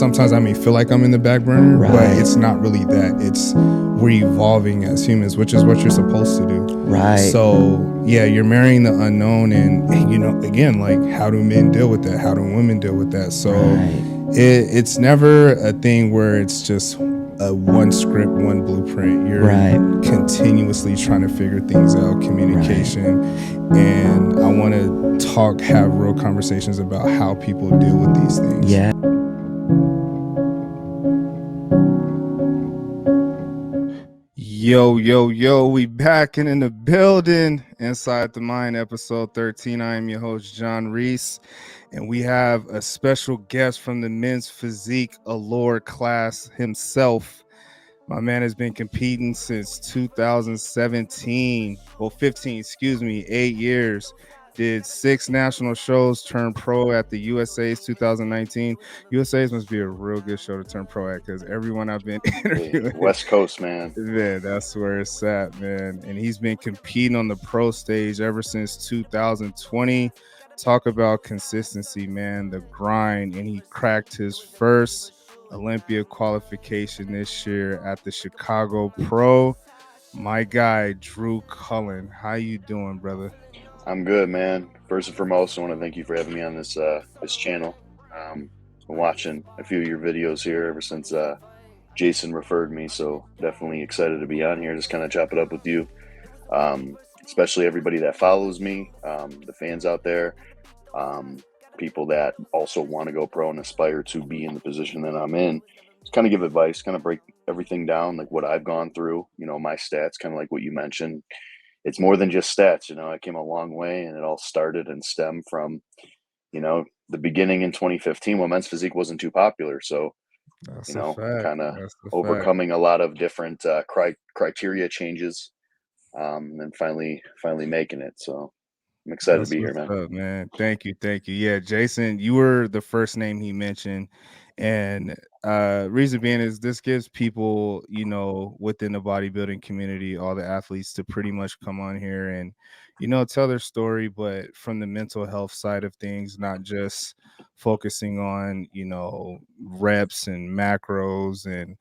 sometimes I may feel like I'm in the back burner, Right. but it's not really that. It's we're evolving as humans, which is what you're supposed to do. Right. So yeah, you're marrying the unknown, and you know, again, like, how do men deal with that? How do women deal with that? So it's never a thing where it's just a one script, one blueprint. You're continuously trying to figure things out, communication, and I want to have real conversations about how people deal with these things. Yeah. Yo, we back and in the building inside the Mind episode 13. I am your host, John Reese, and we have a special guest from the men's physique allure class himself. My man has been competing since 2017, 8 years. Did 6 national shows, turned pro at the USA's 2019. USA's must be a real good show to turn pro at, because everyone I've been interviewing, West Coast, man, that's where it's at, man. And he's been competing on the pro stage ever since 2020. Talk about consistency, man, the grind. And he cracked his first Olympia qualification this year at the Chicago Pro. My guy, Drew Cullen. How you doing, brother? I'm good, man. First and foremost, I want to thank you for having me on this channel. I'm watching a few of your videos here ever since Jason referred me, so definitely excited to be on here, just kind of chop it up with you, especially everybody that follows me, the fans out there, people that also want to go pro and aspire to be in the position that I'm in. Just kind of give advice, kind of break everything down, like what I've gone through, you know, my stats, kind of like what you mentioned. It's more than just stats, you know. I came a long way, and it all started and stemmed from, you know, the beginning in 2015 when men's physique wasn't too popular. So, That's you know, a kind of fact. overcoming a lot of different criteria changes, and finally making it. So I'm excited to be here, man. Up, man. Thank you. Yeah, Jason, you were the first name he mentioned, and reason being is this gives people, you know, within the bodybuilding community, all the athletes, to pretty much come on here and, you know, tell their story, but from the mental health side of things, not just focusing on, you know, reps and macros and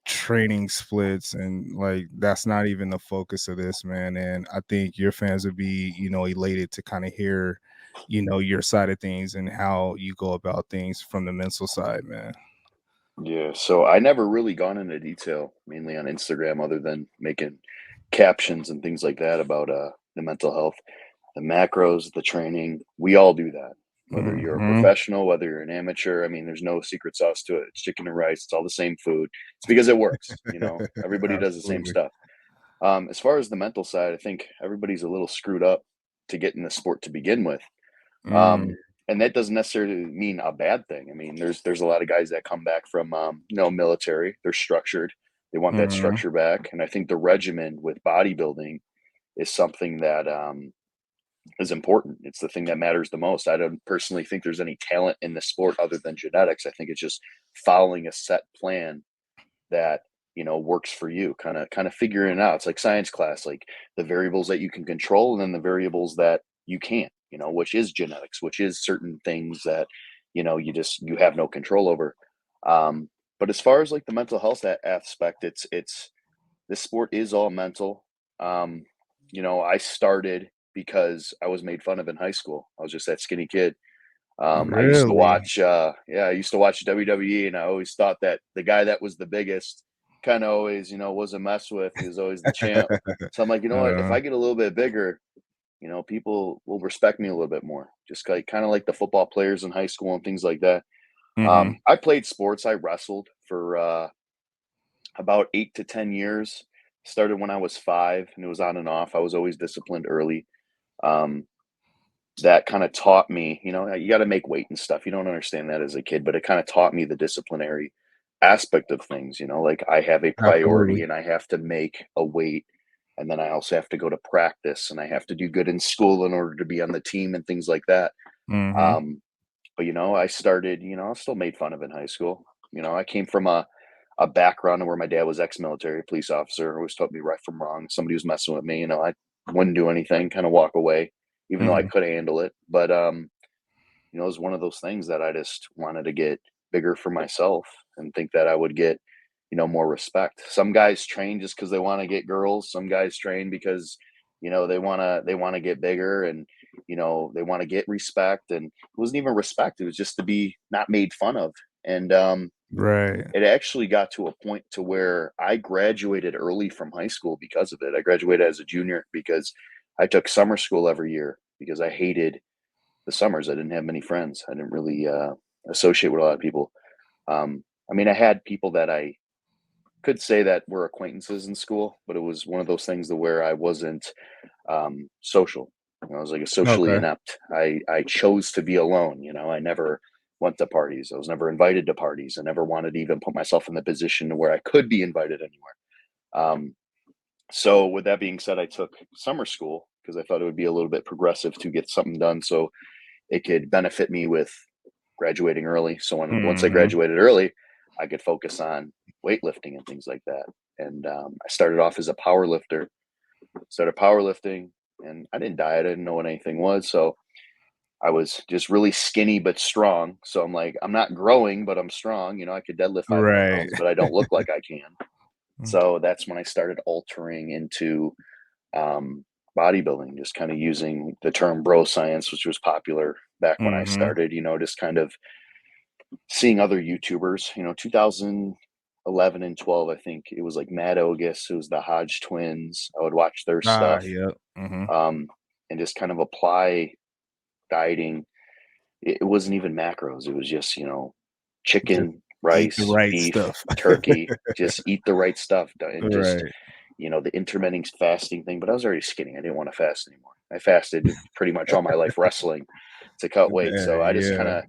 training splits, and like, that's not even the focus of this, man. And I think your fans would be, you know, elated to kind of hear, you know, your side of things and how you go about things from the mental side, man. Yeah, so I never really gone into detail, mainly on Instagram, other than making captions and things like that about the mental health, the macros, the training. We all do that. Whether you're a professional, whether you're an amateur, I mean, there's no secret sauce to it. It's chicken and rice. It's all the same food. It's because it works. You know, everybody does the same stuff. As far as the mental side, I think everybody's a little screwed up to get in the sport to begin with. And that doesn't necessarily mean a bad thing. I mean, there's a lot of guys that come back from you know, military. They're structured. They want that structure back. And I think the regimen with bodybuilding is something that is important. It's the thing that matters the most. I don't personally think there's any talent in the sport other than genetics. I think it's just following a set plan that, you know, works for you, kind of figuring it out. It's like science class, like the variables that you can control and then the variables that you can't, you know, which is genetics, which is certain things that, you know, you have no control over. But as far as like the mental health aspect, it's this sport is all mental. You know, I started because I was made fun of in high school. I was just that skinny kid. I used to watch, I used to watch WWE, and I always thought that the guy that was the biggest kind of always, you know, was a mess with. He was always the champ. So I'm like, you know what? If I get a little bit bigger, you know, people will respect me a little bit more. Just like kind of like the football players in high school and things like that. I played sports. I wrestled for about 8 to 10 years. Started when I was 5, and it was on and off. I was always disciplined early. That kind of taught me, you know, you got to make weight and stuff. You don't understand that as a kid, but it kind of taught me the disciplinary aspect of things. You know, like I have a priority and I have to make a weight. And then I also have to go to practice, and I have to do good in school in order to be on the team and things like that. But, you know, I started, you know, I was still made fun of in high school. You know, I came from a background where my dad was ex-military police officer, always taught me right from wrong. Somebody was messing with me, you know, I wouldn't do anything, kind of walk away, even though I could handle it. But, you know, it was one of those things that I just wanted to get bigger for myself and think that I would get, more respect. Some guys train just because they want to get girls. Some guys train because, they want to get bigger, and, they want to get respect. And it wasn't even respect. It was just to be not made fun of. And Right. it actually got to a point to where I graduated early from high school because of it. I graduated as a junior because I took summer school every year because I hated the summers. I didn't have many friends. I didn't really associate with a lot of people. I mean, I had people that I could say that were acquaintances in school, but it was one of those things to where I wasn't social. I was like a socially Okay. inept. I chose to be alone. I never went to parties. I was never invited to parties. I never wanted to even put myself in the position where I could be invited anywhere. Um, so with that being said, I took summer school because I thought it would be a little bit progressive to get something done so it could benefit me with graduating early. So once I Mhm. graduated early, I could focus on weightlifting and things like that. And I started off as a power lifter, started powerlifting, and I didn't diet. I didn't know what anything was. So I was just really skinny but strong. So I'm like, I'm not growing, but I'm strong. I could deadlift 500 Right. pounds, but I don't look like I can. So that's when I started altering into um, bodybuilding, just kind of using the term bro science, which was popular back when I Mhm. started, just kind of seeing other YouTubers, 2011 and 12, I think it was like Matt Ogus, it was the Hodge twins. I would watch their Ah, stuff, yep. Mhm. um, and just kind of apply dieting. It wasn't even macros. It was just, Just chicken, eat the rice, right beef, stuff. turkey, just eat the right stuff and just, Right. the intermittent fasting thing. But I was already skinny. I didn't want to fast anymore. I fasted pretty much all my life wrestling to cut weight. Yeah, So I just kind yeah.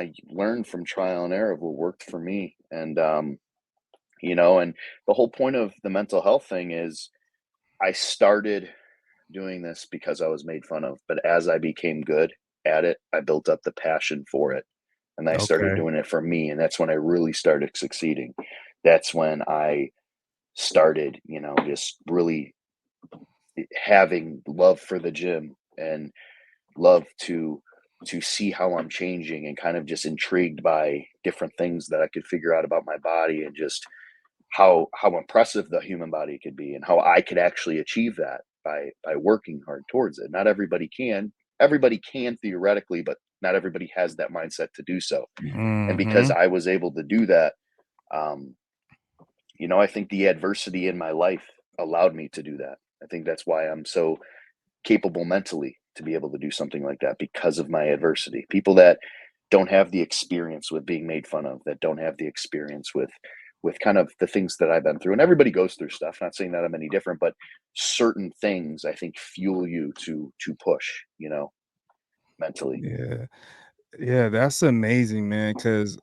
of learned from trial and error of what worked for me. And and the whole point of the mental health thing is I started doing this because I was made fun of, but as I became good at it, I built up the passion for it. And I started Okay. doing it for me. And that's when I really started succeeding. That's when I started, just really having love for the gym and love to see how I'm changing, and kind of just intrigued by different things that I could figure out about my body, and just how impressive the human body could be, and how I could actually achieve that by working hard towards it. Not everybody can. Everybody can theoretically, but not everybody has that mindset to do so. And because Mhm. I was able to do that, um, I think the adversity in my life allowed me to do that. I think that's why I'm so capable mentally to be able to do something like that, because of my adversity. People that don't have the experience with being made fun of, that don't have the experience with kind of the things that I've been through. And everybody goes through stuff. Not saying that I'm any different, but certain things I think fuel you to push, mentally. Yeah. Yeah, that's amazing, man. Cause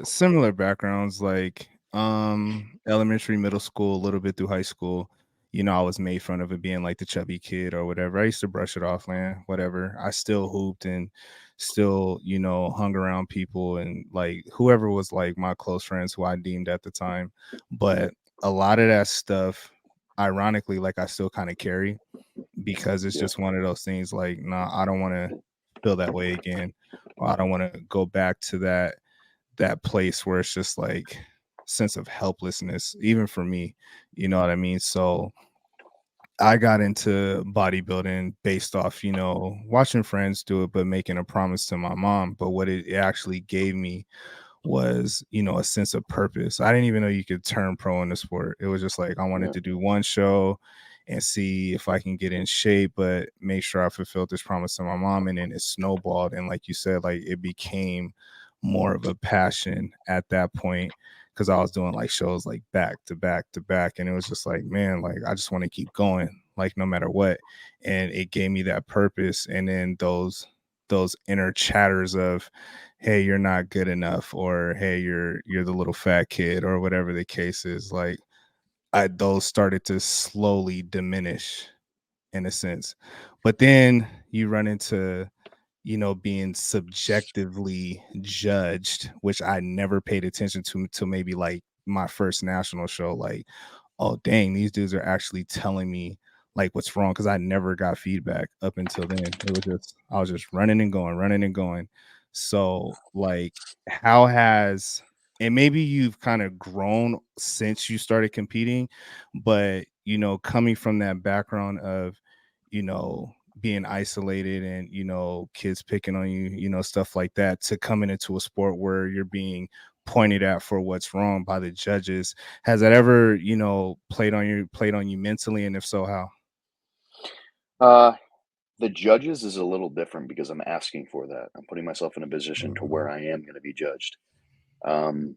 similar backgrounds, like, elementary, middle school, a little bit through high school, I was made fun of it being, like, the chubby kid or whatever. I used to brush it off, man, whatever. I still hooped and still, hung around people and, like, whoever was, like, my close friends who I deemed at the time. But a lot of that stuff, ironically, like, I still kinda carry because it's Yeah. just one of those things like, "Nah, I don't wanna feel that way again," or, "I don't wanna go back to that place where it's just, like, sense of helplessness," even for me, you know what I mean? So, I got into bodybuilding based off, watching friends do it, but making a promise to my mom, but what it actually gave me was, a sense of purpose. I didn't even know you could turn pro in the sport. It was just like I wanted Yeah. to do one show and see if I can get in shape, but make sure I fulfilled this promise to my mom. And then it snowballed. And like you said, like it became more of a passion at that point because I was doing like shows like back to back to back. And it was just like, man, like I just want to keep going, like no matter what. And it gave me that purpose. And then those inner chatters of, hey, you're not good enough, or hey, you're the little fat kid, or whatever the case is, like those started to slowly diminish in a sense. But then you run into, being subjectively judged, which I never paid attention to until maybe like my first national show. Like, oh dang, these dudes are actually telling me like what's wrong, because I never got feedback up until then. It was just I was just running and going, running and going. So, like, how has and maybe you've kind of grown since you started competing, but coming from that background of, being isolated and, kids picking on you, stuff like that, to coming into a sport where you're being pointed at for what's wrong by the judges. Has that ever, played on you mentally? And if so, how? Uh, the judges is a little different because I'm asking for that. I'm putting myself in a position to where Mhm. I am going to be judged. Um,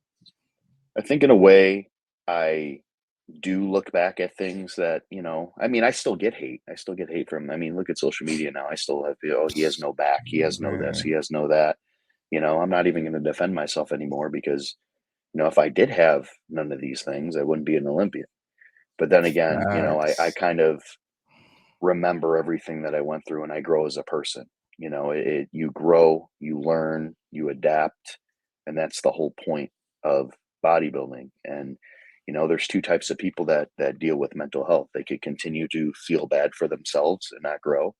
I think in a way, I do look back at things that, I mean, I still get hate. I still get hate from, I mean, look at social media now. I still have, he has no back. He has no this. He Man, has no that. I'm not even going to defend myself anymore because, if I did have none of these things, I wouldn't be an Olympian. But then again, I facts. kind of remember everything that I went through and I grow as a person. You grow, you learn, you adapt, and that's the whole point of bodybuilding. And there's two types of people that deal with mental health. They could continue to feel bad for themselves and not grow,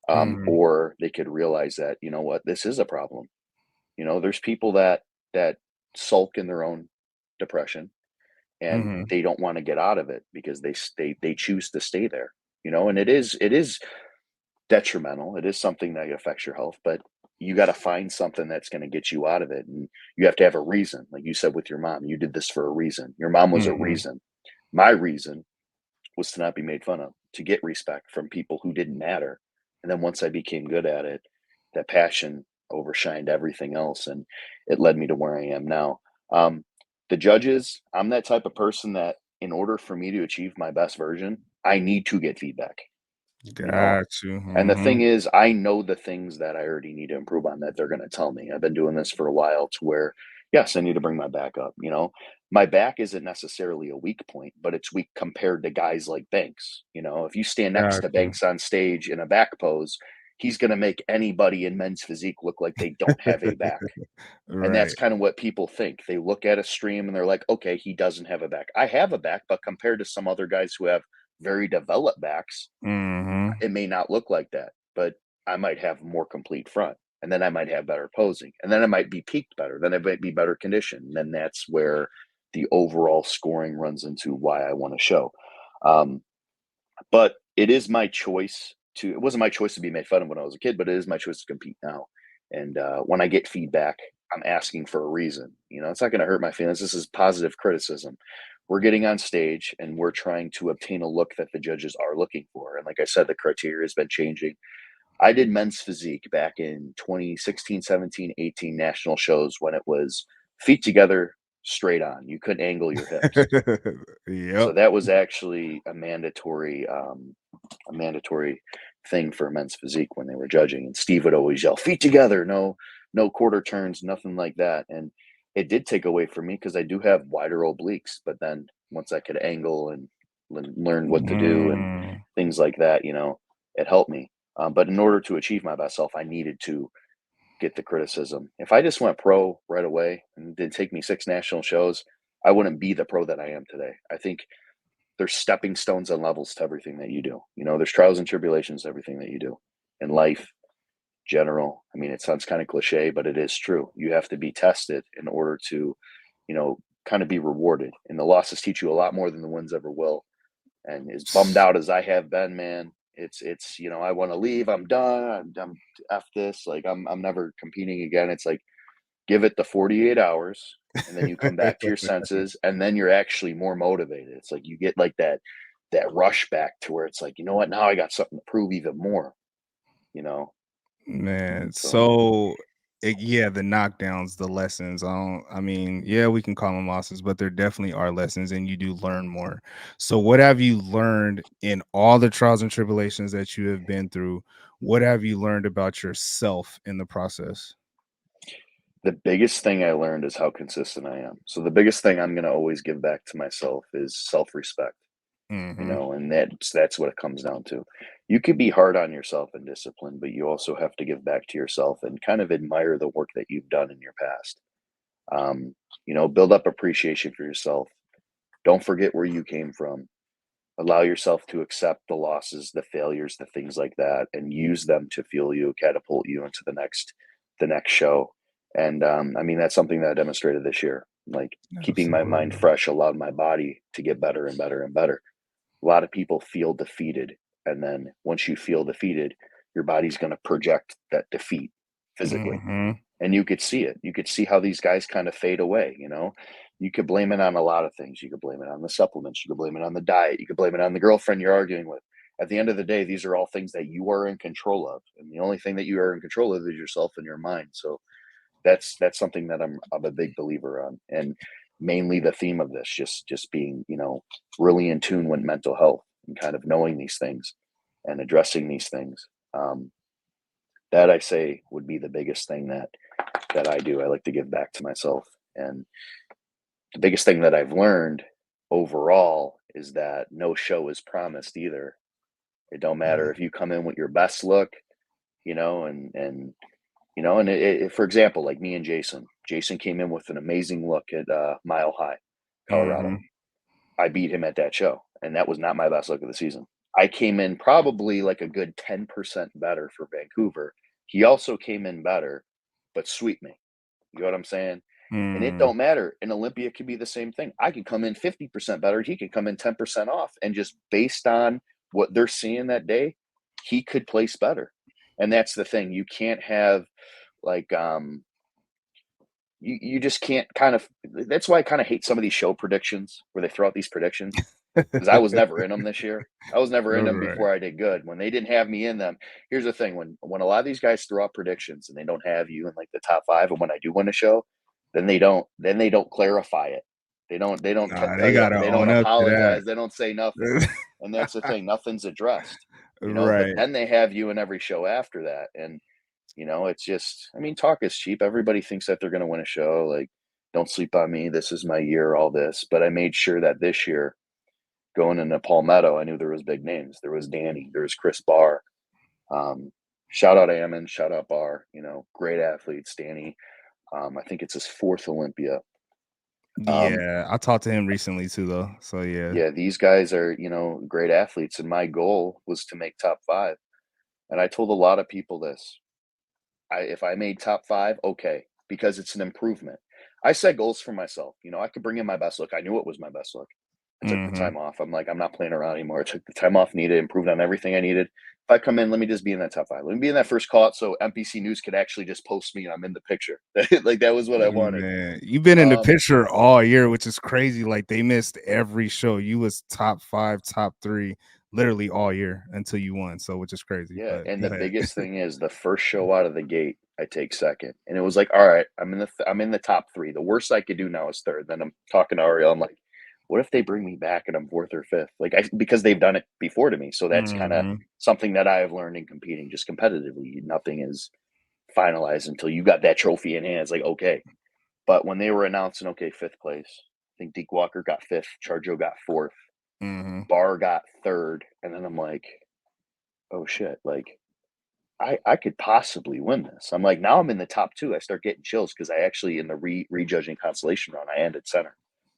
Mhm, or they could realize that what, this is a problem. There's people that sulk in their own depression and mhm. they don't want to get out of it because they choose to stay there. And it is detrimental. It is something that affects your health, but you got to find something that's going to get you out of it. And you have to have a reason. Like you said with your mom, you did this for a reason. Your mom was a Mhm. reason. My reason was to not be made fun of, to get respect from people who didn't matter. And then once I became good at it, that passion overshined everything else. And it led me to where I am now. Um, the judges, I'm that type of person that in order for me to achieve my best version, I need to get feedback, you know, Got you. and the thing Mhm. is, I know the things that I already need to improve on that they're going to tell me. I've been doing this for a while to where, yes, I need to bring my back up. My back isn't necessarily a weak point, but it's weak compared to guys like Banks. If you stand next Got to you. Banks on stage in a back pose, he's going to make anybody in men's physique look like they don't have a back. And that's Right. kind of what people think. They look at a stream and they're like, okay, he doesn't have a back. I have a back, but compared to some other guys who have very developed backs, Mhm. it may not look like that, but I might have more complete front, and then I might have better posing, and then I might be peaked better, then I might be better conditioned. Then that's where the overall scoring runs into why I want to show. Um, but it is my choice to. It wasn't my choice to be made fun of when I was a kid, but it is my choice to compete now. And when I get feedback, I'm asking for a reason. It's not going to hurt my feelings. This is positive criticism. We're getting on stage and we're trying to obtain a look that the judges are looking for. And like I said, the criteria has been changing. I did men's physique back in 2016, 17, 18 national shows when it was feet together, straight on. You couldn't angle your hips. So Yep. that was actually a mandatory thing for men's physique when they were judging. And Steve would always yell, "Feet together, no quarter turns, nothing like that." And it did take away from me because I do have wider obliques. But then once I could angle and learn what to do and Mm. things like that, it helped me. But in order to achieve my best self, I needed to get the criticism. If I just went pro right away and it did take me 6 national shows, I wouldn't be the pro that I am today. I think there's stepping stones and levels to everything that you do. There's trials and tribulations to everything that you do in life, general. I mean, it sounds kind of cliche, but it is true. You have to be tested in order to, kind of be rewarded. And the losses teach you a lot more than the wins ever will. And as bummed out as I have been, man, it's I want to leave. I'm done. I'm f this. Like I'm never competing again. It's like give it the 48 hours and then you come back to your senses and then you're actually more motivated. It's like you get like that rush back to where it's like, you know what, now I got something to prove even more, you know. Man, So so yeah, the knockdowns, the lessons. I mean, yeah, we can call them losses, but there definitely are lessons, and you do learn more. So, what have you learned in all the trials and tribulations that you have been through? What have you learned about yourself in the process? the biggest thing I learned is how consistent I am. So the biggest thing I'm going to always give back to myself is self-respect, Hmm. and that's what it comes down to. You can be hard on yourself and disciplined, but you also have to give back to yourself and kind of admire the work that you've done in your past. Build up appreciation for yourself. Don't forget where you came from. Allow yourself to accept the losses, the failures, the things like that, and use them to fuel you, catapult you into the next show. And I mean, that's something that I demonstrated this year. Like keeping my mind Absolutely. fresh allowed my body to get better and better and better. A lot of people feel defeated. And then once you feel defeated, your body's going to project that defeat physically. Mhm. And you could see it. You could see how these guys kind of fade away, you know? You could blame it on a lot of things. You could blame it on the supplements. You could blame it on the diet. You could blame it on the girlfriend you're arguing with. At the end of the day, these are all things that you are in control of. And the only thing that you are in control of is yourself and your mind. So that's something that I'm a big believer on. And mainly the theme of this, just being, you know, really in tune with mental health and kind of knowing these things and addressing these things. Um, that I say would be the biggest thing that I do. I like to give back to myself. And the biggest thing that I've learned overall is that no show is promised either. It don't matter Mm. if you come in with your best look, you know, and you know, and for example, like me and Jason. Jason came in with an amazing look at Mile High, Colorado. Mhm. I beat him at that show, and that was not my best look of the season. I came in probably like a good 10% better for Vancouver. He also came in better, but sweep me. You know what I'm saying? And it Mm. don't matter. In Olympia it could be the same thing. I could come in 50% better. He could come in 10% off. And just based on what they're seeing that day, he could place better. And that's the thing. You can't have like you just can't kind of that's why I kind of hate some of these show predictions where they throw out these predictions because I was never in them this year. I was never in them Alright. before I did good. When they didn't have me in them, here's the thing: when a lot of these guys throw out predictions and they don't have you in like the top five, and when I do win a show, then they don't clarify it. They don't Nah, tell they you gotta they don't own up to apologize. that. They don't say nothing, and that's the thing. Nothing's addressed, you know. But Right. then they have you in every show after that, and you know it's just. I mean, talk is cheap. Everybody thinks that they're going to win a show. Like, don't sleep on me. This is my year. All this, but I made sure that this year going into Palmetto, I knew there was big names. There was Danny, there was Chris Barr. Um, shout out Ammon, shout out Barr. You know, great athletes. Danny, I think it's his fourth Olympia. Um, Yeah, I talked to him recently too, though. So yeah. yeah, these guys are great athletes, and my goal was to make top five. And I told a lot of people this: if I made top five, okay, because it's an improvement. I set goals for myself. You know, I could bring in my best look. I knew it was my best look. I took the Mhm. time off. I'm like, I'm not playing around anymore. I took the time off needed, improved on everything I needed. If I come in, let me just be in that top five. Let me be in that first call out so MPC News could actually just post me and I'm in the picture. Like that was what I wanted. Man, you've been in the Um, picture all year, which is crazy. Like they missed every show. You was top 5, top 3 literally all year until you won. So which is crazy. yeah, But and go the ahead. biggest thing is the first show out of the gate, I take second, and it was like, all right, I'm in the top three. The worst I could do now is third. Then I'm talking to Ariel. I'm like, what if they bring me back and I'm fourth or fifth? Like because they've done it before to me, so that's kind of Mhm. something that I have learned in competing, just competitively. Nothing is finalized until you got that trophy in hand. It's like okay, but when they were announcing, okay, fifth place, I think Deke Walker got fifth, Charjo got fourth, Mhm. Barr got third, and then I'm like, oh shit, like I could possibly win this. I'm like, now I'm in the top two. I start getting chills because I actually in the rejudging consolation round, I ended center.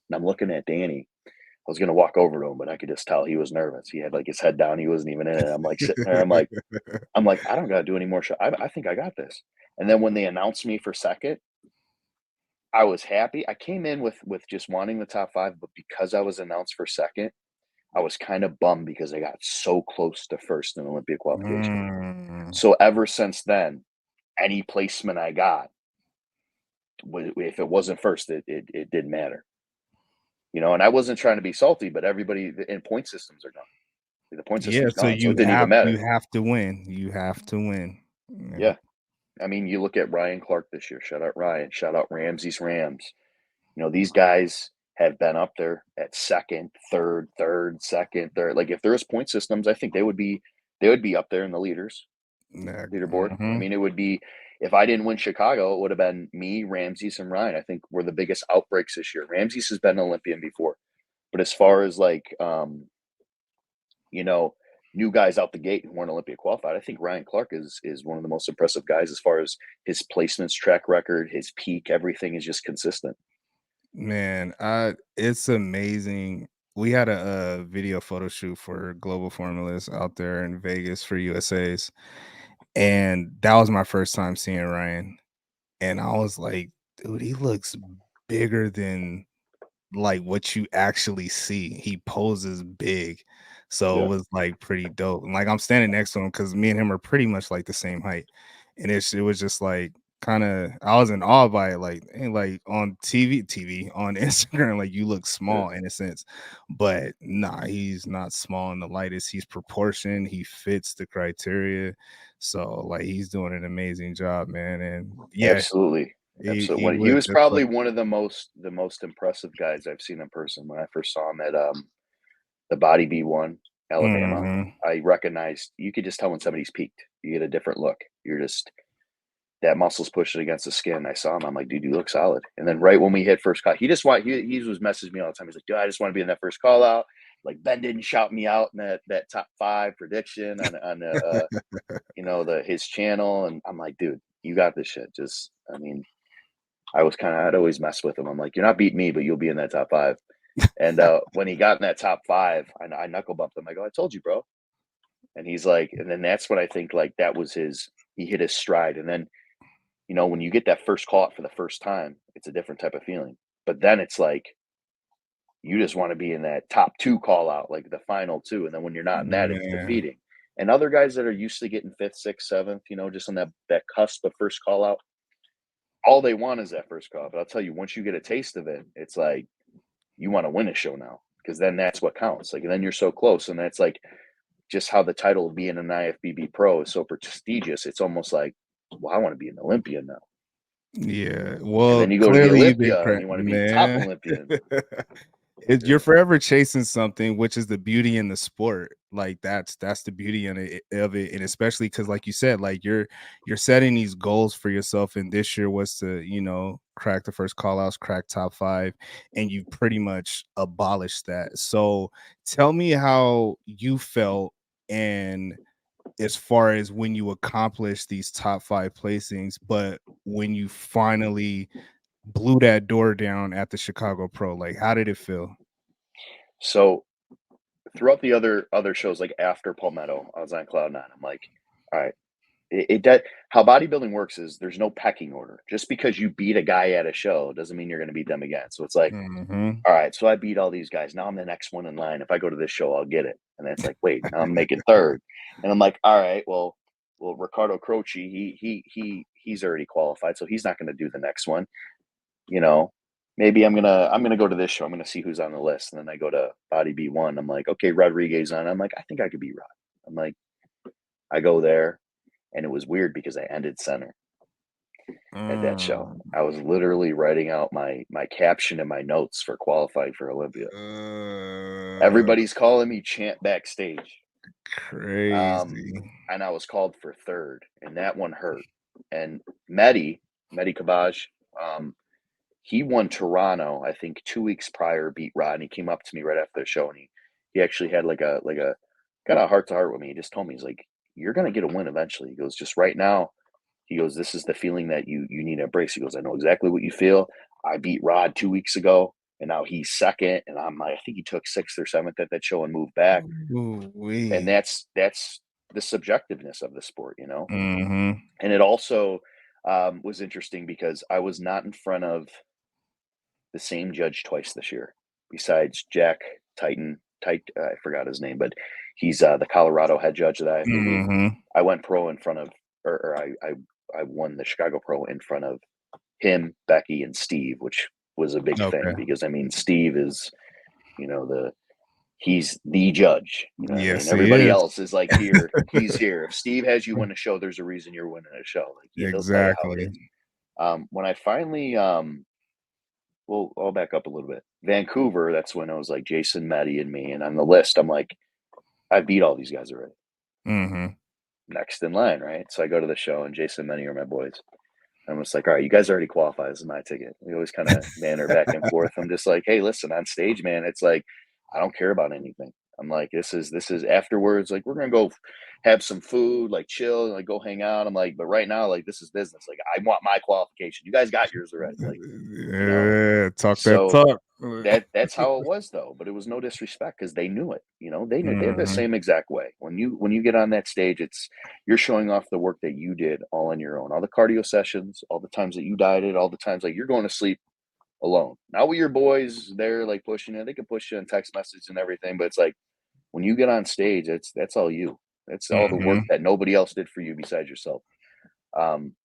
And I'm looking at Danny. I was gonna walk over to him, but I could just tell he was nervous. He had like his head down. He wasn't even in it. I'm like sitting there. I'm like, I don't gotta do any more shot. I think I got this. And then when they announced me for second, I was happy. I came in with just wanting the top five, but because I was announced for second, I was kind of bummed because I got so close to first in Olympia qualification. Mm. So ever since then, any placement I got, if it wasn't first, it didn't matter. You know, and I wasn't trying to be salty, but everybody in point systems are gone. The point Yeah, system's so gone, so it didn't even matter. you have to win. You have to win. Yeah. Yeah. I mean, you look at Ryan Clark this year. Shout out Ryan. Shout out Ramsey's Rams. You know, these guys have been up there at second, third, second, third. Like if there was point systems, I think they would be up there in the Yeah. leaderboard. I Mhm. mean, it would be if I didn't win Chicago, it would have been me, Ramses, and Ryan. I think we're the biggest outbreaks this year. Ramses has been an Olympian before, but as far as like you know, new guys out the gate who weren't Olympia qualified, I think Ryan Clark is one of the most impressive guys as far as his placements, track record, his peak, everything is just consistent. Man, it's amazing. We had a video photo shoot for global formulas out there in Vegas for USA's, and that was my first time seeing Ryan. and I was like, dude, he looks bigger than like what you actually see. He poses big. So it Yeah, was like pretty dope. And like I'm standing next to him because me and him are pretty much like the same height. And it was just like kind of I was in awe by it, like and like on TV on Instagram, like you look yeah. small in a sense. But nah, he's not small in the lightest. He's proportioned, he fits the criteria. So like he's doing an amazing job, man. And yeah, Absolutely, absolutely. he He would was that's like probably one of the most impressive guys I've seen in person. When I first saw him at the Body B1, Alabama, mhm. I recognized you could just tell when somebody's peaked. You get a different look. You're just that muscle's pushing against the skin. I saw him. I'm like, dude, you look solid. And then right when we hit first call, he was messaging me all the time. He's like, dude, I just want to be in that first call out. Like Ben didn't shout me out in that top five prediction on the the his channel, and I'm like, dude, you got this shit. Just I mean, I'd always mess with him. I'm like, you're not beating me, but you'll be in that top five. And when he got in that top five, I knuckle bumped him. I go, I told you, bro. And he's like, and then that's what I think like that was he hit his stride. And then when you get that first call out for the first time, it's a different type of feeling. But then it's like you just want to be in that top two call out, like the final two. And then when you're not in that, it's Man, defeating. And other guys that are used to getting fifth, sixth, seventh, just on that cusp of first call out, all they want is that first call. But I'll tell you, once you get a taste of it, it's like you want to win a show now because then that's what counts. Like, and then you're so close, and that's like just how the title of being an IFBB Pro is so prestigious. It's almost like, well, I want to be an Olympian now. yeah. And Well, then you go to the clearly you've been Olympia and you want to be top man. Olympian. You're Yeah. forever chasing something, which is the beauty in the sport. Like that's the beauty of it, and especially because, like you said, like you're setting these goals for yourself. And this year was to crack the first call outs, crack top five, and you pretty much abolished that. So tell me how you felt, and as far as when you accomplish these top five placings, but when you finally blew that door down at the Chicago Pro, like how did it feel? So throughout the other shows, like after Palmetto, I was on cloud nine. I'm like, all right, it does. How bodybuilding works is there's no pecking order. Just because you beat a guy at a show doesn't mean you're going to beat them again. So it's like, Mhm. all right, so I beat all these guys. Now I'm the next one in line. If I go to this show, I'll get it. And then it's like, wait, now I'm making third. And I'm like, all right, well, Ricardo Croce, he's already qualified, so he's not going to do the next one. You know, maybe I'm gonna go to this show. I'm gonna see who's on the list. And then I go to Body B1. I'm like, okay, Rodriguez on. I'm like, I think I could beat Rod. I'm like, I go there, and it was weird because I ended center at that show. Mm. I was literally writing out my caption and my notes for qualifying for Olympia. Uh, Everybody's calling me champ backstage. Um, Crazy. and I was called for third, and that one hurt. And Mehdi Kabaj, he won Toronto, I think 2 weeks prior, beat Rod, and he came up to me right after the show, and he actually had like a kind of heart to heart with me. He just told me, he's like, "You're gonna get a win eventually." He goes, "Just right now," he goes, "This is the feeling that you need to embrace." He goes, "I know exactly what you feel. I beat Rod 2 weeks ago, and now he's second, and I'm like, I think he took sixth or seventh at that show and moved back." And Ooh-wee. that's the subjectiveness of the sport. Mhm. And it also was interesting because I was not in front of the same judge twice this year, besides Jack Titan. I forgot his name, but he's the Colorado head judge of the IFBB. Mhm. I went pro in front of, or I won the Chicago Pro in front of him, Becky, and Steve, which was a big thing Okay. because I mean Steve is, you know, he's the judge. You know what I mean? Yes, he Everybody is. else is like here, he's here. If Steve has you win a show, there's a reason you're winning a show. Like he'll tell you how it Exactly. is. When I finally well, I'll back up a little bit. Vancouver, that's when I was like Jason, Maddie, and me. And on the list, I'm like, I beat all these guys already. Mhm. Next in line, right? So I go to the show, and Jason, Maddie are my boys. I'm just like, all right, you guys already qualified. This is my ticket. We always kind of banter back and forth. I'm just like, hey, listen, on stage, man, it's like I don't care about anything. I'm like, this is afterwards. Like, we're gonna go have some food, like chill, like go hang out. I'm like, but right now, like this is business. Like, I want my qualification. You guys got yours already. Like, you know. Yeah, talk that So talk. That's how it was though, but it was no disrespect because they knew it. They knew they're the Mhm. same exact way. When you get on that stage, you're showing off the work that you did all on your own, all the cardio sessions, all the times that you dieted, all the times like you're going to sleep alone. Not with your boys, they're like pushing it. They can push you in text message and everything, but it's like when you get on stage, that's all you. That's all the work Mhm. that nobody else did for you besides yourself. Um,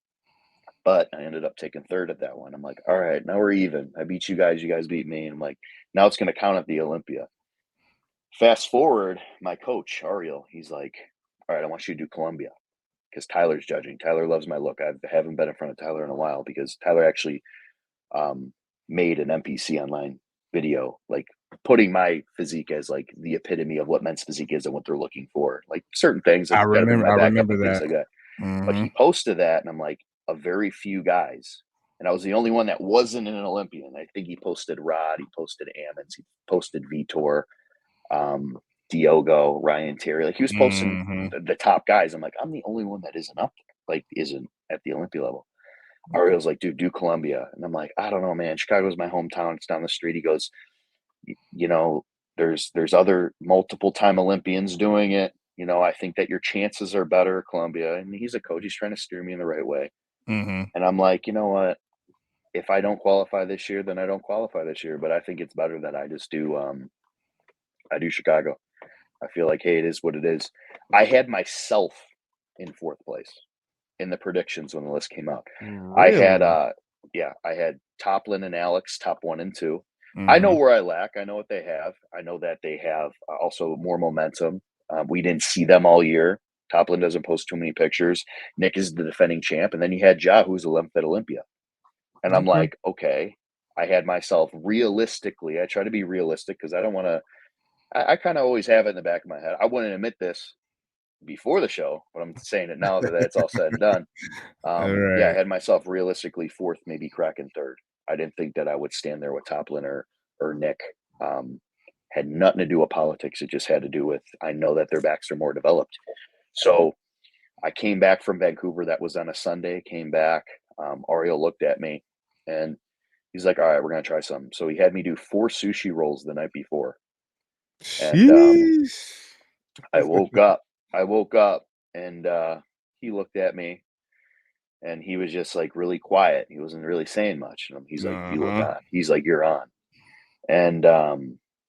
but I ended up taking third at that one. I'm like, all right, now we're even. I beat you guys beat me. And I'm like, now it's gonna count at the Olympia. Fast forward, my coach, Ariel, he's like, all right, I want you to do Columbia because Tyler's judging. Tyler loves my look. I haven't been in front of Tyler in a while because Tyler actually um, made an NPC online video, like putting my physique as like the epitome of what men's physique is and what they're looking for, like certain things that got to bring my I back up remember and things that. like that. But he Mhm. posted that, and I'm like, a very few guys, and I was the only one that wasn't an Olympian. I think he posted Rod, he posted Ammons, he posted Vitor, um, Diogo, Ryan Terry. Like he was posting Mhm. the top guys. I'm like, I'm the only one that isn't up there, like isn't at the Olympia level. Ariel's like, dude, do Columbia. And I'm like, I don't know, man. Chicago's my hometown. It's down the street. He goes, you know, there's other multiple time Olympians doing it. I think that your chances are better, Columbia. And he's a coach. He's trying to steer me in the right way. Mhm. And I'm like, you know what? If I don't qualify this year, then I don't qualify this year. But I think it's better that I just do I do Chicago. I feel like, hey, it is what it is. I had myself in fourth place in the predictions when the list came out. I had Really? I had Toplin and Alex top 1 and 2. I know Mhm. where I lack. I know what they have. I know that they have also more momentum. We didn't see them all year. Toplin doesn't post too many pictures. Nick is the defending champ, and then you had Ja, who's 11th at Olympia. And I'm Okay. like, okay. I had myself realistically. I try to be realistic because I don't want to. I kind of always have it in the back of my head. I wouldn't admit this before the show, but I'm saying it now that it's all said and done. Yeah, I Alright. had myself realistically fourth, maybe cracking third. I didn't think that I would stand there with Toplin or Nick. Had nothing to do with politics. It just had to do with I know that their backs are more developed. So I came back from Vancouver. That was on a Sunday. Came back. Ariel looked at me and he's like, "All right, we're gonna try some." So he had me do 4 sushi rolls the night before, and Sheesh. I woke up. I woke up and he looked at me and he was just like really quiet. He wasn't really saying much. And he's like, "You look Uh-huh. on." He's like, "You're on." And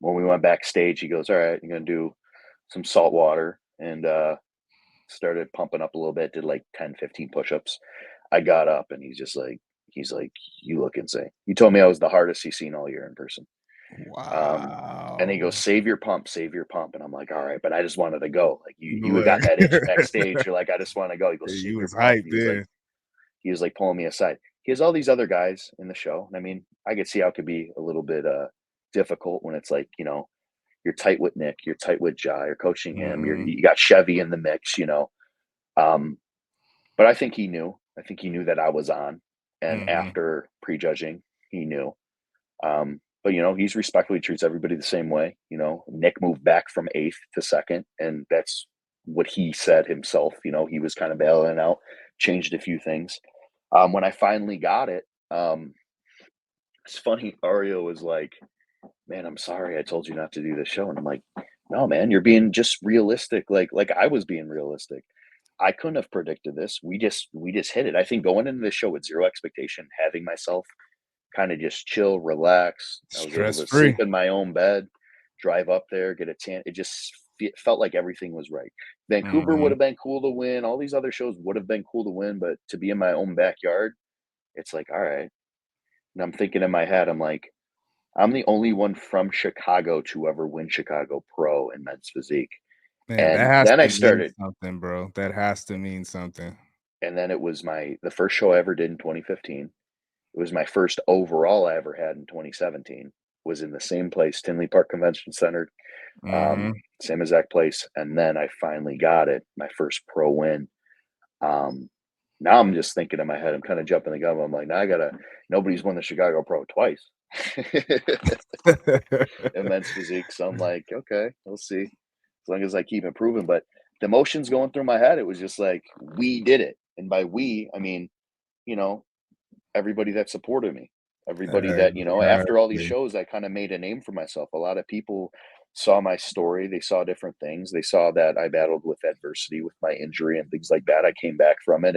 when we went backstage, he goes, "All right, you're gonna do some salt water," and started pumping up a little bit. Did like 10, 15 push-ups. I got up and he's like, "You look insane." He told me I was the hardest he's seen all year in person. Um, and he goes, Wow. save your pump." And I'm like, all right, but I just wanted to go. Like you had Look. gotten that itch backstage. You're like, I just want to go. He goes, "Save You your was pump." hyped then. He was like pulling me aside. He has all these other guys in the show. And I mean, I could see how it could be a little bit difficult when it's like, you're tight with Nick, you're tight with Ja, you're coaching him, Mhm. you got Chevy in the mix. Um, but I think he knew. I think he knew that I was on. And Mhm. after prejudging, he knew. But he's respectful. He treats everybody the same way. Nick moved back from eighth to second, and that's what he said himself. He was kind of bailing out, changed a few things. When I finally got it, it's funny. Ario was like, "Man, I'm sorry, I told you not to do this show," and I'm like, "No, man, you're being just realistic. Like I was being realistic. I couldn't have predicted this. We just hit it. I think going into the show with zero expectation, having myself kind of just chill, relax. I was able Stress to sleep free. in my own bed, drive up there, get a tan. It just felt like everything was right. Vancouver would Mhm. have been cool to win. All these other shows would have been cool to win, but to be in my own backyard, it's like, all right. And I'm thinking in my head, I'm like, I'm the only one from Chicago to ever win Chicago Pro in men's physique. Man, that And has then I to mean started, something, bro. That has to mean something. and then it was the first show I ever did in 2015. It was my first overall I ever had in 2017. Was in the same place, Tinley Park Convention Center, Mhm. same exact place. And then I finally got it, my first pro win. Um, Now I'm just thinking in my head, I'm kind of jumping the gun. I'm like, now I gotta. Nobody's won the Chicago Pro twice in men's physique, so I'm like, okay, we'll see. As long as I keep improving, but the emotions going through my head, it was just like we did it, and by we, I mean, you know, everybody that supported me. Everybody that, after all these Exactly. shows, I kind of made a name for myself. A lot of people saw my story. They saw different things. They saw that I battled with adversity with my injury and things like that. I came back from it,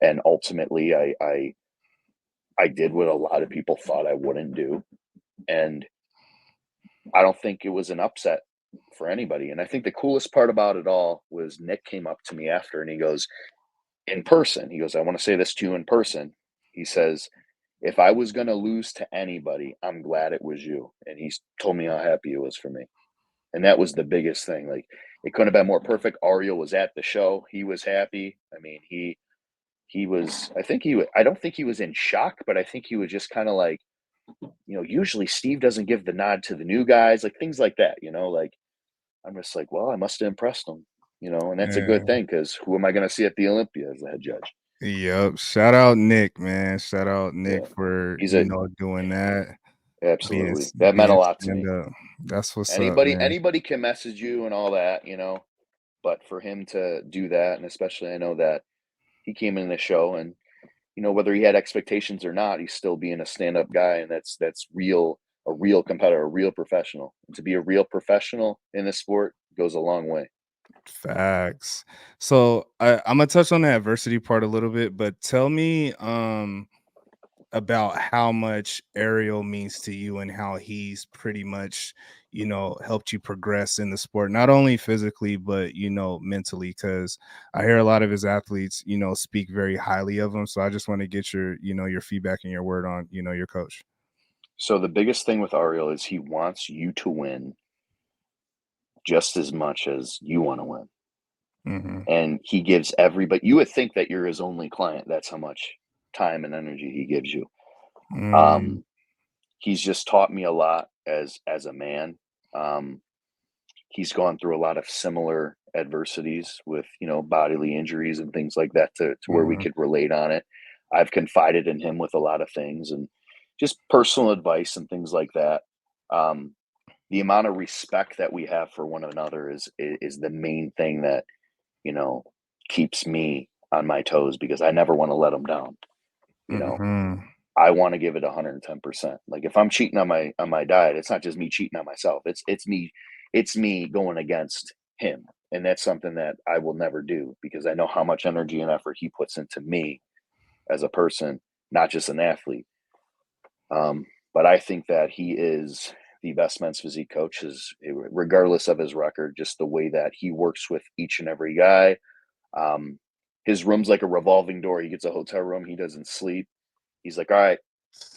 and ultimately I did what a lot of people thought I wouldn't do. And I don't think it was an upset for anybody. And I think the coolest part about it all was Nick came up to me after and he goes, in person, he goes, I want to say this to you in person. He says, if I was going to lose to anybody, I'm glad it was you. And he's told me how happy it was for me. And that was the biggest thing. Like, it couldn't have been more perfect. Ariel was at the show. He was happy. I mean, he was, I don't think he was in shock, but I think he was just kind of like, usually Steve doesn't give the nod to the new guys, like things like that, like, I'm just like, well, I must have impressed him, and that's a good Yeah. thing because who am I going to see at the Olympia as the head judge? Yep. Shout out Nick, man. Shout out Nick Yeah, for, he's a doing that. Being absolutely, that meant a being lot to stand me. up. That's what's up, Anybody, man. anybody can message you and all that, but for him to do that, and especially I know that he came in the show and whether he had expectations or not, he's still being a stand-up guy, and that's real, a real competitor, a real professional. And to be a real professional in this sport goes a long way. Facts. So I'm gonna touch on the adversity part a little bit, but tell me about how much Ariel means to you and how he's pretty much, helped you progress in the sport, not only physically, but, mentally. Because I hear a lot of his athletes, speak very highly of him. So I just want to get your, your feedback and your word on, your coach. So the biggest thing with Ariel is he wants you to win just as much as you want to win. Mm-hmm. And he gives everybody, you would think that you're his only client. That's how much time and energy he gives you. Mm, Um, he's just taught me a lot as a man. Um, he's gone through a lot of similar adversities with bodily injuries and things like that to where we mhm, could relate on it. I've confided in him with a lot of things and just personal advice and things like that. um, the amount of respect that we have for one another is the main thing that you know keeps me on my toes because I never want to let him down. you know mhm, I want to give it 110%. Like if I'm cheating on my diet, it's not just me cheating on myself. It's me going against him. And that's something that I will never do because I know how much energy and effort he puts into me as a person, not just an athlete. But I think that he is the best men's physique coach, is regardless of his record, just the way that he works with each and every guy. Um, his room's like a revolving door. He gets a hotel room. He doesn't sleep. He's like, all right,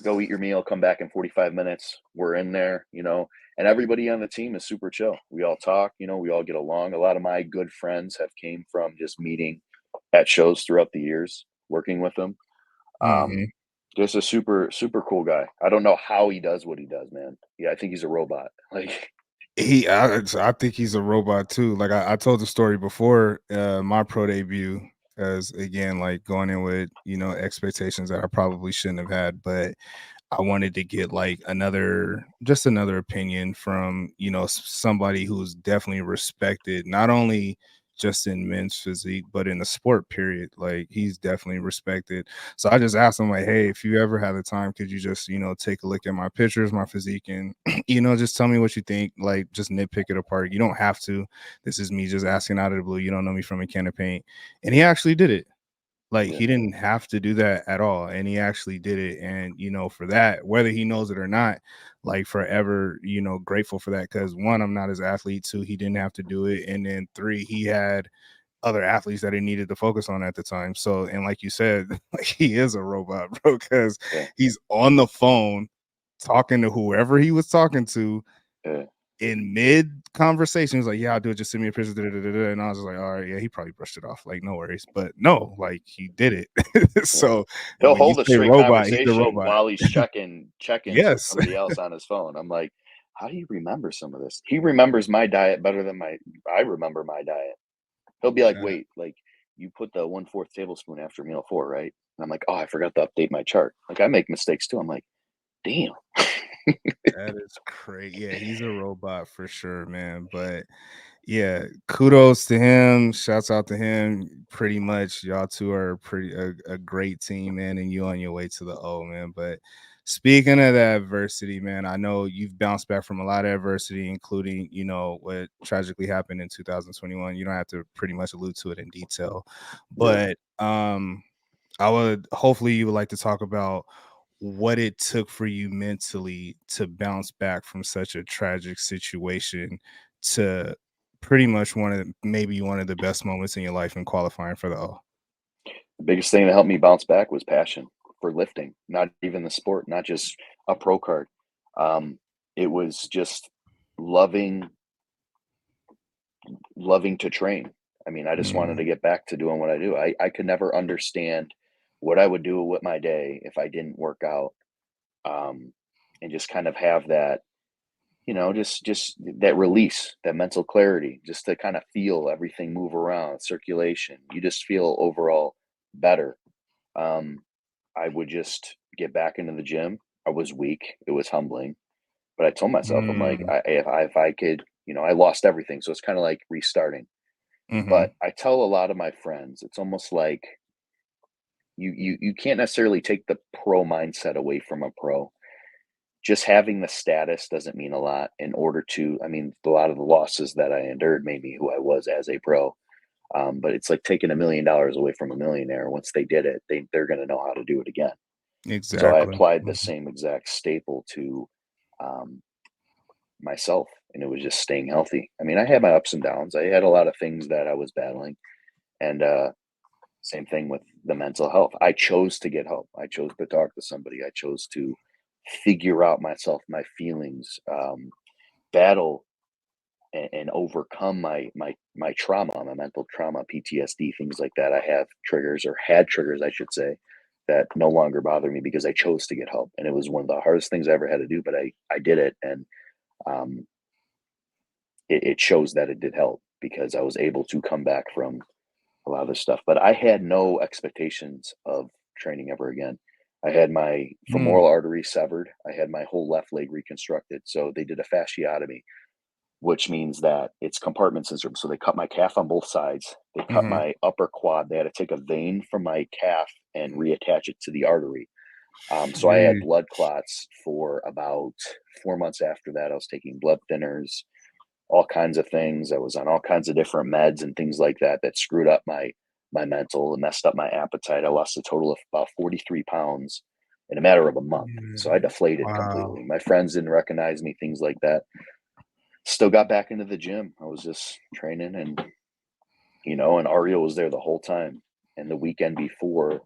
go eat your meal, come back in 45 minutes. We're in there, and everybody on the team is super chill. We all talk, we all get along. A lot of my good friends have came from just meeting at shows throughout the years, working with them. mhm. Um, just a super, super cool guy. I don't know how he does what he does, man. Yeah, I think he's a robot. Like, I think he's a robot too. Like I told the story before my pro debut, as again, like going in with expectations that I probably shouldn't have had, but I wanted to get like just another opinion from, somebody who's definitely respected, not only just in men's physique, but in the sport period. Like he's definitely respected. So I just asked him like, hey, if you ever have the time, could you just, take a look at my pictures, my physique, and, just tell me what you think, like just nitpick it apart. You don't have to. This is me just asking out of the blue. You don't know me from a can of paint. And he actually did it. Like, yeah, he didn't have to do that at all, and he actually did it, and, for that, whether he knows it or not, like, forever, grateful for that. Because 1, I'm not his athlete, 2, he didn't have to do it, and then 3, he had other athletes that he needed to focus on at the time, so and like you said, like, he is a robot, bro, because yeah, he's on the phone talking to whoever he was talking to yeah, in mid conversation. He was like, "Yeah, I'll do it. Just send me a picture." Da, da, da, da. And I was just like, "All right, yeah." He probably brushed it off, like, no worries. But no, like he did it. yeah. So, and He'll when you hold a say straight robot, he's a conversation robot. while he's checking check-ins with Yes. somebody else on his phone. I'm like, how do you remember some of this? He remembers my diet better than I remember my diet. He'll be like, wait, like you put the 1/4 tablespoon after meal 4, right? And I'm like, oh, I forgot to update my chart. Like I make mistakes too. I'm like, damn. That is crazy. Yeah, he's a robot for sure, man. But yeah, kudos to him. Shouts out to him. Pretty much, y'all two are a great team, man. And you on your way to the O, man. But Speaking of that adversity, man, I know you've bounced back from a lot of adversity, including, you know, what tragically happened in 2021. You don't have to pretty much allude to it in detail, Yeah. but I would hopefully you would like to talk about what it took for you mentally to bounce back from such a tragic situation to pretty much maybe one of the best moments in your life in qualifying for the O. The biggest thing that helped me bounce back was passion for lifting, not even the sport, not just a pro card. Um, it was just loving loving to train. I mean, I just wanted Mm, to get back to doing what I do. I could never understand what I would do with my day if I didn't work out, um, and just kind of have that, just that release, that mental clarity, just to kind of feel everything move around, circulation. You just feel overall better. Um, I would just get back into the gym. I was weak. It was humbling, but I told myself, I'm like, mm, if I could, I lost everything, so it's kind of like restarting. mhm, But I tell a lot of my friends, it's almost like you can't necessarily take the pro mindset away from a pro. Just having the status doesn't mean a lot in order to. I mean, a lot of the losses that I endured made me who I was as a pro. But it's like taking $1 million away from a millionaire. Once they did it, they're going to know how to do it again. So I exactly. applied the Mhm, same exact staple to um, myself, and it was just staying healthy. I mean, I had my ups and downs. I had a lot of things that I was battling, and same thing with the mental health. I chose to get help. I chose to talk to somebody. I chose to figure out myself, my feelings, battle and overcome my trauma, my mental trauma, PTSD, things like that. I have triggers, or had triggers, I should say, that no longer bother me because I chose to get help, and it was one of the hardest things I ever had to do. But I did it, and um, it shows that it did help because I was able to come back from a lot of this stuff. But I had no expectations of training ever again. I had my mm, femoral artery severed. I had my whole left leg reconstructed. So they did a fasciotomy, which means that it's compartment syndrome. So they cut my calf on both sides. They cut mhm. my upper quad. They had to take a vein from my calf and reattach it to the artery. So I had Sheesh. blood clots for about 4 months after that. I was taking blood thinners, all kinds of things. I was on all kinds of different meds and things like that that screwed up my mental and messed up my appetite. I lost a total of about 43 pounds in a matter of a month. So I Yeah. deflated Wow. completely. My friends didn't recognize me, things like that. Still got back into the gym. I was just training, and Ario was there the whole time. And the weekend before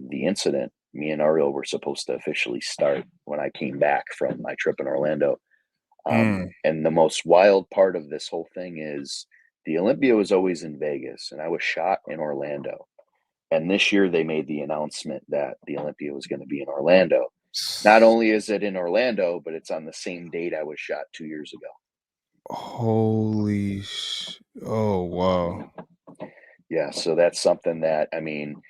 the incident, me and Ario were supposed to officially start when I came back from my trip in Orlando. Mm, And the most wild part of this whole thing is the Olympia was always in Vegas, and I was shot in Orlando. And this year they made the announcement that the Olympia was going to be in Orlando. Not only is it in Orlando, but it's on the same date I was shot 2 years ago. oh, wow. Yeah, so that's something that, I mean,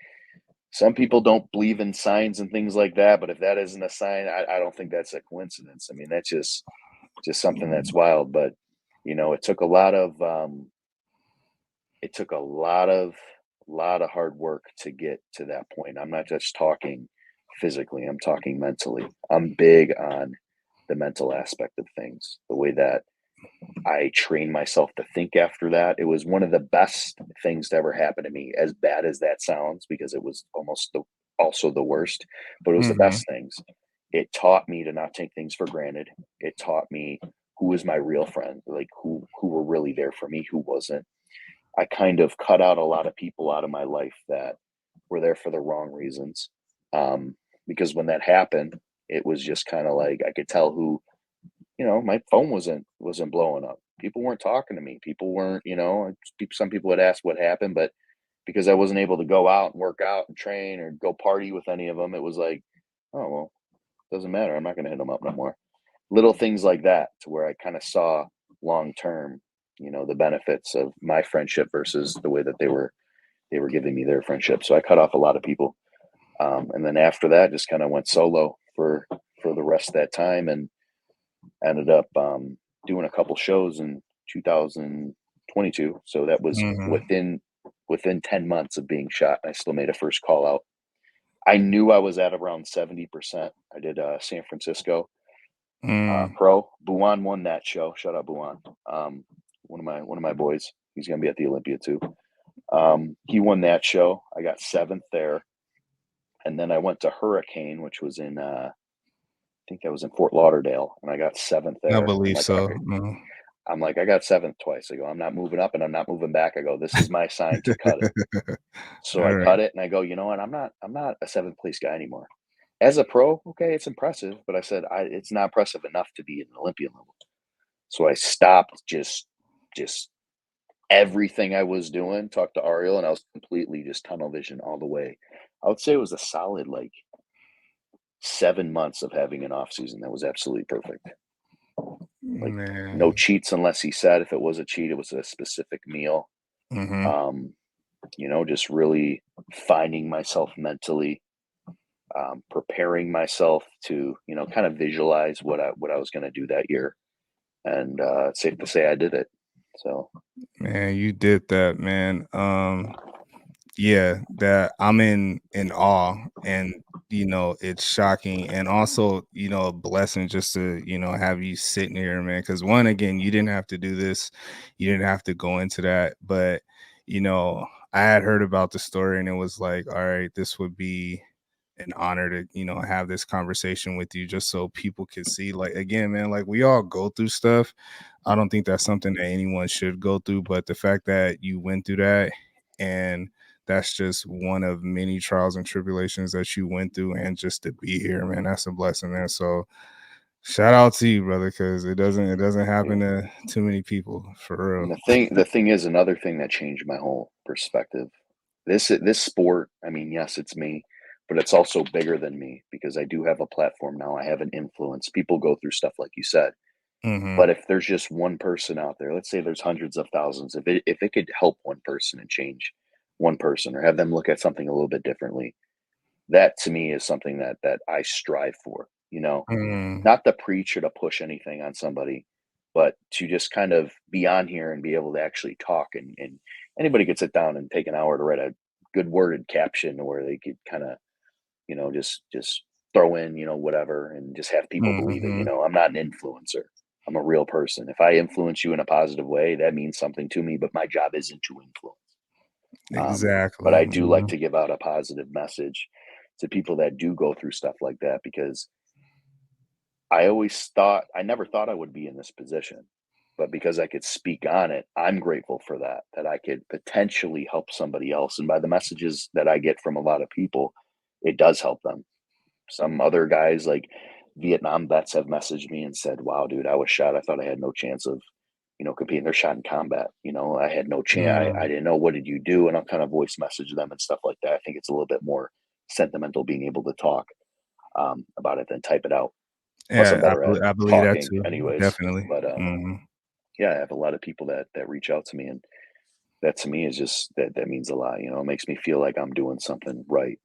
some people don't believe in signs and things like that, but if that isn't a sign, I don't think that's a coincidence. I mean, that's just something that's wild. But it took a lot of lot of hard work to get to that point. I'm not just talking physically, I'm talking mentally. I'm big on the mental aspect of things. The way that I trained myself to think after that. It was one of the best things to ever happen to me, as bad as that sounds, because it was also the worst, but it was the Mhm, best things. It taught me to not take things for granted. It taught me who was my real friend, like who were really there for me, who wasn't. I kind of cut out a lot of people out of my life that were there for the wrong reasons. Because when that happened, it was just kind of like I could tell who, my phone wasn't blowing up. People weren't talking to me. People weren't, some people would ask what happened, but because I wasn't able to go out and work out and train or go party with any of them, it was like, oh well, doesn't matter. I'm not going to hit them up no more. Little things like that, to where I kind of saw long term, the benefits of my friendship versus the way that they were giving me their friendship. So I cut off a lot of people, and then after that, just kind of went solo for the rest of that time, and ended up doing a couple shows in 2022. So that was mhm. within 10 months of being shot. I still made a first call out. I knew I was at around 70%. I did San Francisco Mm, Pro. Buwan won that show. Shout out Buwan. One of my boys. He's gonna be at the Olympia too. He won that show. I got seventh there, and then I went to Hurricane, which was in I think that was in Fort Lauderdale, and I got seventh I there. I'm believe like, all so. right. I'm like, I got seventh twice. I go, I'm not moving up and I'm not moving back. I go, this is my sign to cut it. So I Alright. cut it and I go, you know what? I'm not a seventh place guy anymore. As a pro, okay, it's impressive, but I said it's not impressive enough to be at an Olympian level. So I stopped just everything I was doing, talked to Ariel, and I was completely just tunnel vision all the way. I would say it was a solid like 7 months of having an off season that was absolutely perfect. Like no Man. cheats unless he said if it was a cheat, it was a specific meal. Mhm. Um, just really finding myself mentally, preparing myself to, kind of visualize what I was going to do that year. And it's safe to say I did it. So Man, you did that, man. Yeah, that I'm in awe, and it's shocking, and also a blessing just to have you sitting here, man. Because one, again, you didn't have to do this, you didn't have to go into that, but I had heard about the story, and it was like, all right, this would be an honor to have this conversation with you, just so people could see, like, again, man, like, we all go through stuff. I don't think that's something that anyone should go through, but the fact that you went through that, and that's just one of many trials and tribulations that you went through, and just to be here, man, that's a blessing, man. So shout out to you, brother, because it doesn't yeah. happen to too many people, for And real. the thing is another thing that changed my whole perspective. This sport, I mean, yes, it's me, but it's also bigger than me because I do have a platform now. I have an influence. People go through stuff like you said. Hmm. But if there's just one person out there, let's say there's hundreds of thousands, if it could help one person and change one person or have them look at something a little bit differently, that to me is something that I strive for, Mm, not to preach or to push anything on somebody, but to just kind of be on here and be able to actually talk and anybody could sit down and take an hour to write a good worded caption where they could kind of, just throw in, whatever and just have people believe it. mhm. I'm not an influencer. I'm a real person. If I influence you in a positive way, that means something to me, but my job isn't to influence. But Exactly. I do like Mhm. to give out a positive message to people that do go through stuff like that because I never thought I would be in this position, but because I could speak on it, I'm grateful for that I could potentially help somebody else. And by the messages that I get from a lot of people, it does help them. Some other guys like Vietnam vets have messaged me and said, "Wow, dude, I was shot. I thought I had no chance of, competing." They're shot in combat. I had no chance. I Mm. didn't know what did you do, and I'll kind of voice message them and stuff like that. I think it's a little bit more sentimental being able to talk about it than type it out. Plus, I'm Yeah, better at I believe that talking, too, anyways. definitely. But Mhm. yeah, I have a lot of people that reach out to me, and that to me is just that means a lot. It makes me feel like I'm doing something right,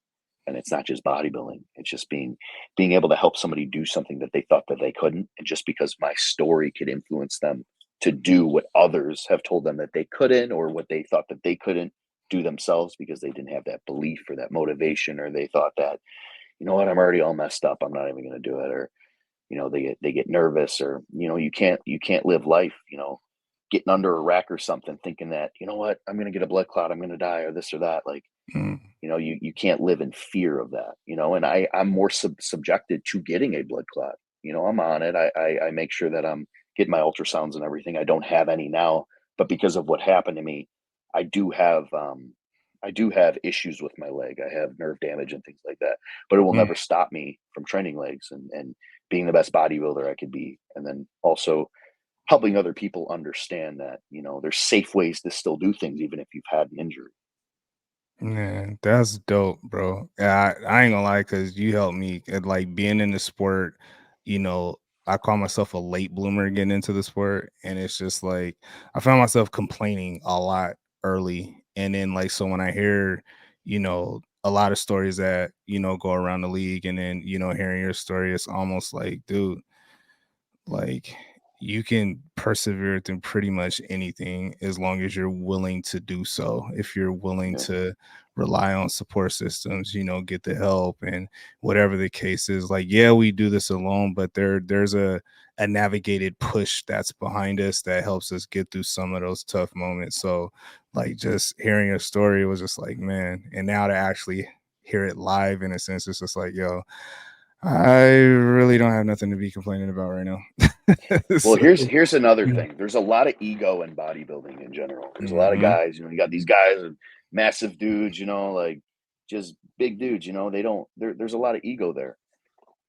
and it's not just bodybuilding. It's just being able to help somebody do something that they thought that they couldn't, and just because my story could influence them to do what others have told them that they couldn't, or what they thought that they couldn't do themselves because they didn't have that belief or that motivation, or they thought that, you know what, I'm already all messed up. I'm not even going to do it, or they get nervous, or you can't live life, getting under a rack or something, thinking that, you know what, I'm going to get a blood clot, I'm going to die, or this or that. Like, Mm. you can't live in fear of that, and I'm more subjected to getting a blood clot. I'm on it. I make sure that I'm getting my ultrasounds and everything. I don't have any now, but because of what happened to me, I do have issues with my leg. I have nerve damage and things like that, but it will Mm. never stop me from training legs and being the best bodybuilder I could be. And then also helping other people understand that, there's safe ways to still do things even if you've had an injury. Man, that's dope, bro. Yeah, I ain't gonna lie, cause you helped me at, like, being in the sport. You know, I call myself a late bloomer getting into the sport, and it's just like I found myself complaining a lot early, and then, like, so when I hear, a lot of stories that go around the league, and then hearing your story, it's almost like, dude, like, you can persevere through pretty much anything as long as you're willing to do so. If you're willing Yeah. to rely on support systems, get the help and whatever the case is. Like, yeah, we do this alone, but there's a navigated push that's behind us that helps us get through some of those tough moments. So like just hearing a story was just like, man, and now to actually hear it live in a sense, it's just like, yo, I really don't have nothing to be complaining about right now. Well, So, here's another yeah. thing. There's a lot of ego in bodybuilding in general. There's a lot of Mhm. guys, you got these guys and massive dudes, like just big dudes, they don't there's a lot of ego there.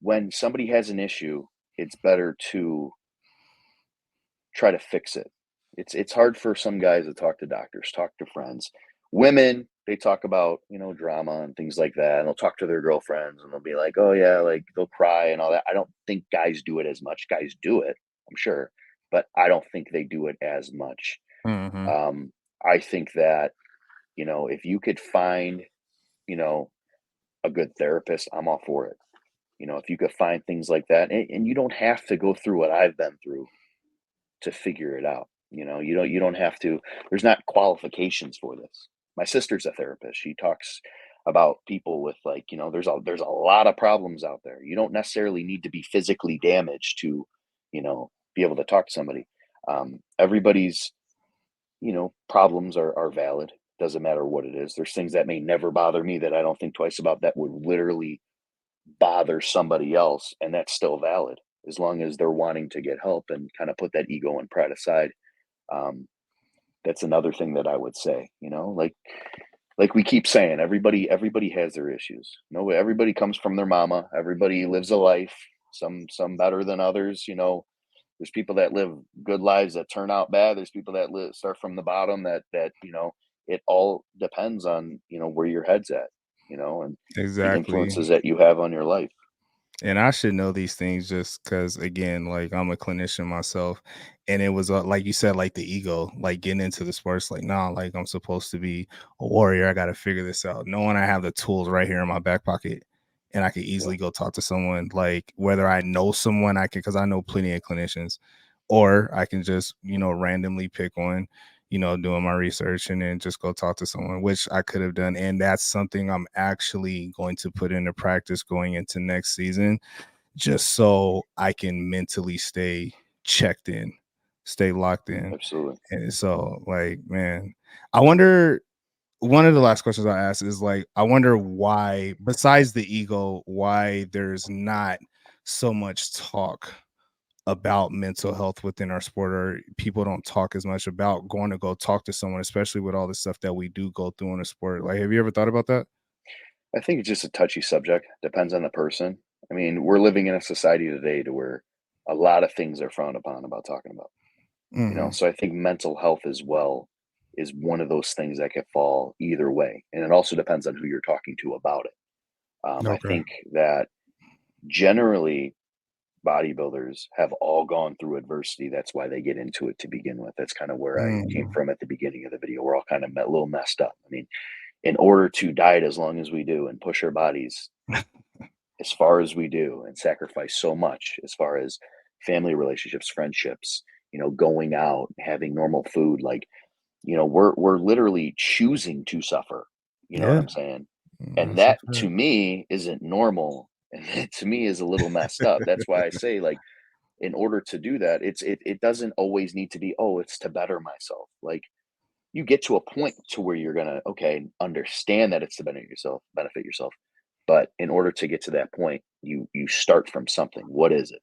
When somebody has an issue, it's better to try to fix it. It's hard for some guys to talk to doctors, talk to friends. Women, they talk about, drama and things like that, and they'll talk to their girlfriends and they'll be like, "Oh yeah," like they'll cry and all that. I don't think guys do it as much. Guys do it, I'm sure, but I don't think they do it as much. Mhm. Um, I think that, if you could find, you know, a good therapist, I'm all for it. If you could find things like that, and you don't have to go through what I've been through to figure it out. You don't have to. There's not qualifications for this. My sister's a therapist. She talks about people with, like, there's a lot of problems out there. You don't necessarily need to be physically damaged to, be able to talk to somebody. Everybody's, problems are valid. Doesn't matter what it is. There's things that may never bother me that I don't think twice about that would literally bother somebody else, and that's still valid as long as they're wanting to get help and kind of put that ego and pride aside. um, that's another thing that I would say, like we keep saying, everybody has their issues. Everybody comes from their mama. Everybody lives a life, some better than others. There's people that live good lives that turn out bad. There's people that start from the bottom, that it all depends on, where your head's at, and the Exactly. influences that you have on your life. And I should know these things just because, again, like I'm a clinician myself, and it was like you said, like the ego, like getting into the sports, like nah, like I'm supposed to be a warrior. I got to figure this out. Knowing I have the tools right here in my back pocket, and I could Yeah, easily go talk to someone. Like whether I know someone, I can because I know plenty of clinicians, or I can just randomly pick one. Doing my research and then just go talk to someone, which I could have done. And that's something I'm actually going to put into practice going into next season, just so I can mentally stay checked in, stay locked in. absolutely. And so, like, man, I wonder. One of the last questions I asked is like, I wonder why, besides the ego, why there's not so much talk about mental health within our sport, or people don't talk as much about going to go talk to someone, especially with all the stuff that we do go through in a sport. Like, have you ever thought about that? I think it's just a touchy subject. Depends on the person. I mean, we're living in a society today to where a lot of things are frowned upon about talking about. Hmm. So I think mental health as well is one of those things that can fall either way, and it also depends on who you're talking to about it. I Okay. think that generally bodybuilders have all gone through adversity. That's why they get into it to begin with. That's kind of where I came Mm. from at the beginning of the video. We're all kind of a little messed up. I mean, in order to diet as long as we do and push our bodies as far as we do and sacrifice so much as far as family relationships, friendships, going out, having normal food, like, we're literally choosing to suffer. You know what Yeah. I'm saying? And That's a that to fact. me isn't normal. And that to me is a little messed up. That's why I say, like, in order to do that, it doesn't always need to be, oh, it's to better myself. Like, you get to a point to where you're gonna, okay, understand that it's to benefit yourself. But in order to get to that point, you start from something. What is it?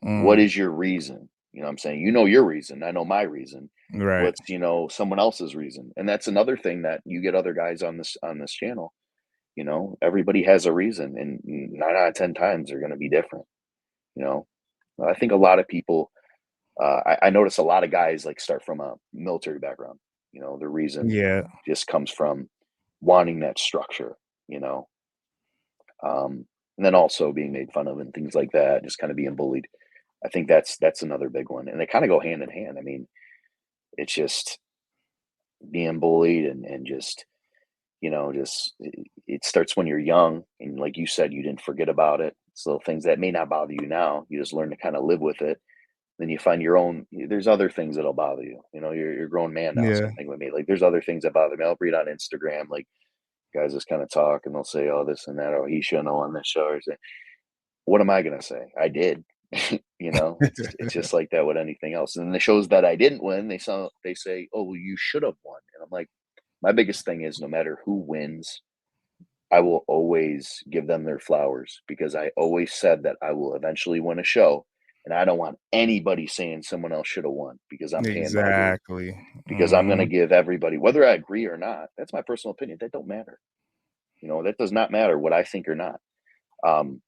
What Mm. is your reason? What I'm saying? You know your reason. I know my reason. Right. What's, someone else's reason? And that's another thing that you get other guys on this channel. Everybody has a reason, and 9 out of 10 times they're gonna be different. You know, I think a lot of people, I notice a lot of guys like start from a military background. The reason Yeah. just comes from wanting that structure, you know, and then also being made fun of and things like that, just kind of being bullied. I think that's another big one, and they kind of go hand in hand. I mean, it's just being bullied and just, it starts when you're young, and like you said, you didn't forget about it. It's little things that may not bother you now. You just learn to kind of live with it. then you find your own. There's other things that'll bother you. You know, you're a grown man now, Yeah. same thing with me. Like, there's other things that bother me. I'll read on Instagram, like, guys just kind of talk and they'll say, "Oh, this and that," "Oh, he shouldn't have on this show," or say, what am I gonna say? I did. You know, it's just like that with anything else. And the shows that I didn't win, they say, "Oh, well, you should have won." And I'm like, my biggest thing is no matter who wins, I will always give them their flowers because I always said that I will eventually win a show. And I don't want anybody saying someone else should have won because I'm paying my dues. Exactly. Because I'm gonna Mhm. give everybody, whether I agree or not, that's my personal opinion. That don't matter. You know, that does not matter what I think or not. Um,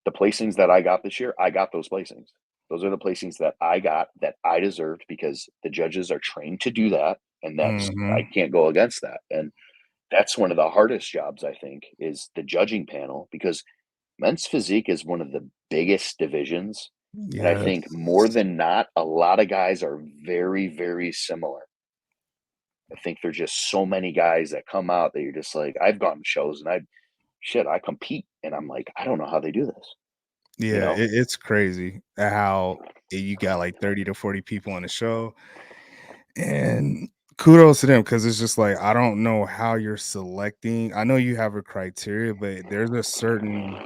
The placings that I got this year, I got those placings. Those are the placings that I got that I deserved because the judges are trained to do that, and that's I Mhm. can't go against that. And that's one of the hardest jobs I think is the judging panel because men's physique is one of the biggest divisions. And I Yes. think more than not, a lot of guys are very, very similar. I think there's just so many guys that come out that you're just like, I've gone to shows and I compete and I'm like, I don't know how they do this, you Yeah, know? it's crazy how you got like 30 to 40 people on the show, and kudos to them because it's just like I don't know how you're selecting. I know you have a criteria, but there's a certain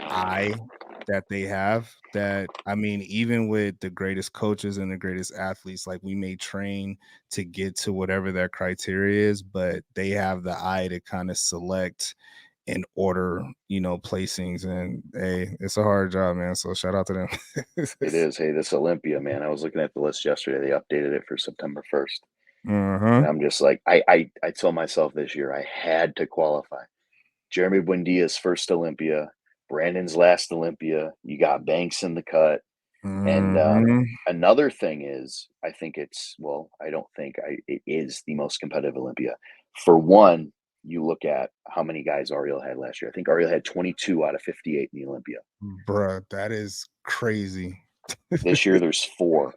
eye that they have that I mean, even with the greatest coaches and the greatest athletes, like we may train to get to whatever their criteria is, but they have the eye to kind of select and order, placings. And hey, it's a hard job, man. So shout out to them. It is. Hey, this Olympia, man. I was looking at the list yesterday. They updated it for September 1st. Uh-huh. And I'm just like, I told myself this year I had to qualify. Jeremy Buendia's first Olympia, Brandon's last Olympia. You got Banks in the cut. And Mhm. another thing is, I think it's, well, I don't think it is the most competitive Olympia. For one, you look at how many guys Ariel had last year. I think Ariel had 22 out of 58 in the Olympia. Bruh, that is crazy. This year, there's four.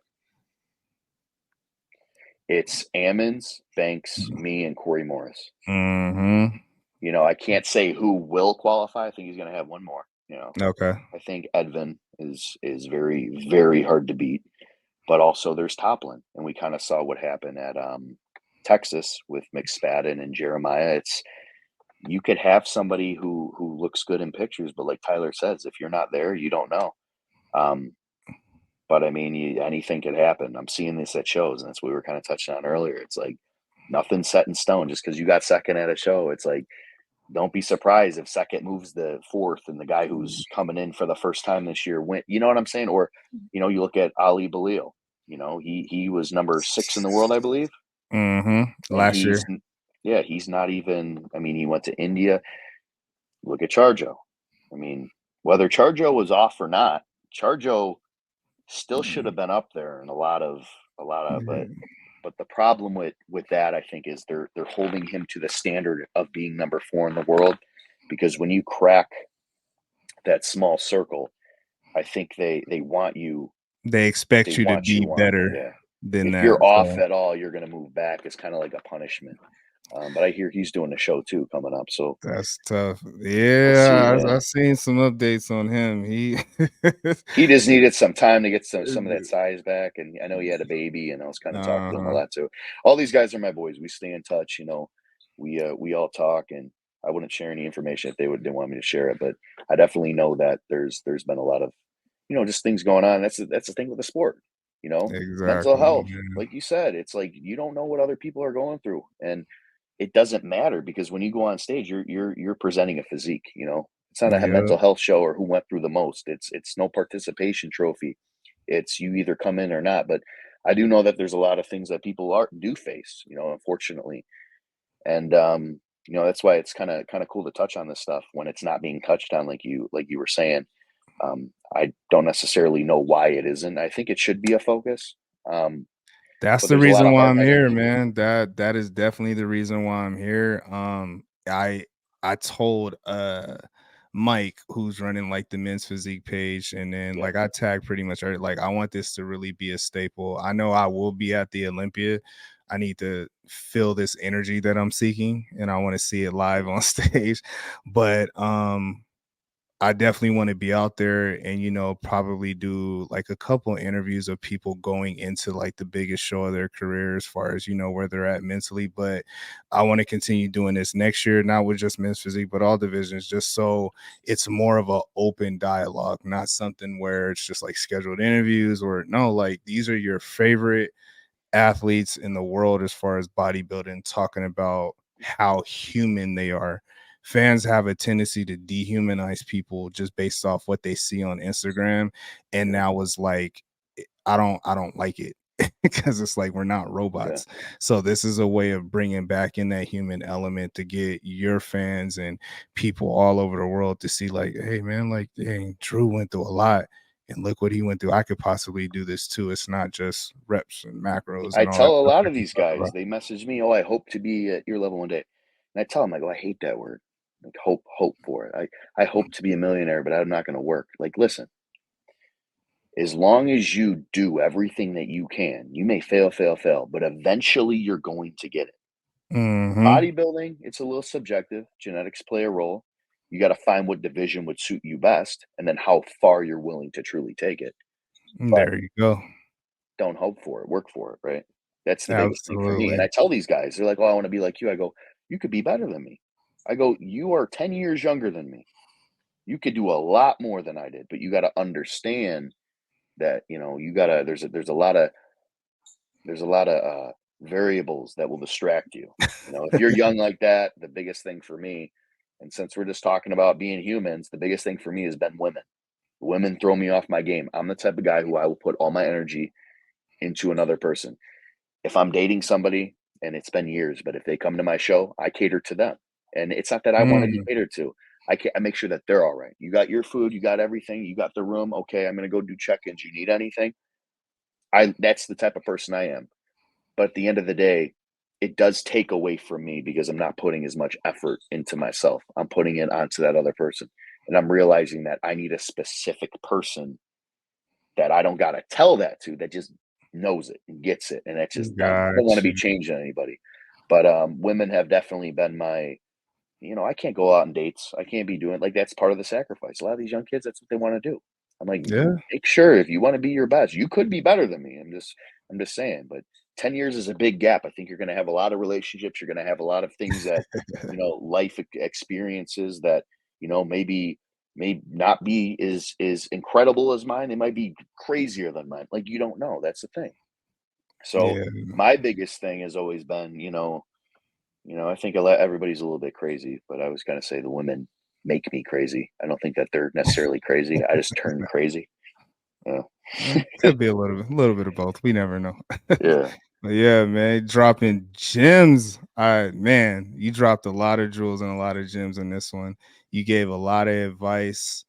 It's Ammons, Banks, me, and Corey Morris. Mhm. You know, I can't say who will qualify. I think he's going to have one more. You know, Okay. I think Edvin is very very hard to beat, but also there's Toplin, and we kind of saw what happened at Texas with McSpadden and Jeremiah. It's you could have somebody who looks good in pictures, but like Tyler says, if you're not there, you don't know. Um, but I mean, anything could happen. I'm seeing this at shows, and that's what we were kind of touching on earlier. It's like nothing's set in stone just because you got second at a show. It's like don't be surprised if second moves the fourth and the guy who's coming in for the first time this year went. You know what I'm saying? Or, you know, you look at Ali Balil. You know, he was number 6 in the world, I believe, Mhm. and Last year. yeah, he's not even. I mean, he went to India. Look at Charjo. I mean, whether Charjo was off or not, Charjo still should have been up there in a lot of, but the problem with that I think is they're holding him to the standard of being number 4 in the world because when you crack that small circle, I think they want you They they expect you to want be you on. better Yeah. than If that, you're off so at all, you're gonna move back. It's kinda like a punishment. But I hear he's doing a show too coming up, so that's tough. we'll see, Yeah, yeah. I seen some updates on him. He He just needed some time to get some of that size back, and I know he had a baby, and I was kinda talking to him a Uh-huh. lot too. All these guys are my boys. We stay in touch, you know. We all talk, and I wouldn't share any information if didn't want me to share it, but I definitely know that there's been a lot of, just things going on. That's the thing with the sport, you know? Mental Exactly, health, man. like you said, it's like you don't know what other people are going through, and it doesn't matter because when you go on stage, you're presenting a physique, you know? It's not a Yep, mental health show or who went through the most. It's no participation trophy. It's you either come in or not. But I do know that there's a lot of things that people are do face, unfortunately. And that's why it's kind of cool to touch on this stuff when it's not being touched on like you were saying. I don't necessarily know why it isn't. I think it should be a focus. Um, that's but the there's a lot reason of why I'm hard-headed here, people. man. That is definitely the reason why I'm here. I told Mike, who's running like the men's physique page, and then Yep. like I tagged pretty much like I want this to really be a staple. I know I will be at the Olympia. I need to feel this energy that I'm seeking, and I want to see it live on stage. But I definitely want to be out there and, probably do like a couple interviews of people going into like the biggest show of their career as far as, where they're at mentally. But I want to continue doing this next year, not with just men's physique, but all divisions, just so it's more of an open dialogue, not something where it's just like scheduled interviews or no, like these are your favorite athletes in the world as far as bodybuilding, talking about how human they are. Fans have a tendency to dehumanize people just based off what they see on Instagram, and Yeah. now it's like I don't like it because it's like we're not Yeah. robots. So this is a way of bringing back in that human element to get your fans and people all over the world to see like, hey man, like dang, Drew went through a lot and look what he went through. I could possibly do this too. It's not just reps and macros I and all that tell a stuff lot that of you these talk guys, about. they message me, "Oh, I hope to be at your level one day." And I tell them, I go, "I hate that word. Like hope for it. I hope to be a millionaire, but I'm not going to work." Like, listen, as long as you do everything that you can, you may fail, but eventually you're going to get it. Mhm. Bodybuilding, it's a little subjective. Genetics play a role. You got to find what division would suit you best and then how far you're willing to truly take it. But There you go. don't hope for it, work for it, right? That's the biggest thing for me. And Absolutely. I tell these guys, they're like, "Oh, I want to be like you." I go, "You could be better than me." I go, "You are 10 years younger than me. You could do a lot more than I did, but you got to understand that, you got to there's a lot of variables that will distract you. If you're young like that, the biggest thing for me, and since we're just talking about being humans, the biggest thing for me has been women. Women throw me off my game. I'm the type of guy who I will put all my energy into another person. If I'm dating somebody and it's been years, but if they come to my show, I cater to them. And it's not that I want to be Mm, catered to. I make sure that they're all right. You got your food, you got everything, you got the room. Okay, I'm going to go do check-ins. You need anything? That's the type of person I am. But at the end of the day, it does take away from me because I'm not putting as much effort into myself. I'm putting it onto that other person. And I'm realizing that I need a specific person that I don't got to tell that to, that just knows it and gets it. And that's just them. I don't want to got be you. changing anybody. But women have definitely been my, I can't go out on dates. I can't be doing like that's part of the sacrifice. A lot of these young kids, that's what they want to do. I'm like, Yeah. make sure if you want to be your best, you could be better than me. I'm just saying. But 10 years is a big gap. I think you're going to have a lot of relationships. You're going to have a lot of things that, life experiences that, maybe may not be as incredible as mine. They might be crazier than mine. Like you don't know. That's the thing. So Yeah. my biggest thing has always been, I think everybody's a little bit crazy, but I was gonna say the women make me crazy. I don't think that they're necessarily crazy. I just turn crazy. Yeah. Could be a little bit of both. We never know. Yeah. But yeah, man, dropping gems. Man, you dropped a lot of jewels and a lot of gems in this one. You gave a lot of advice,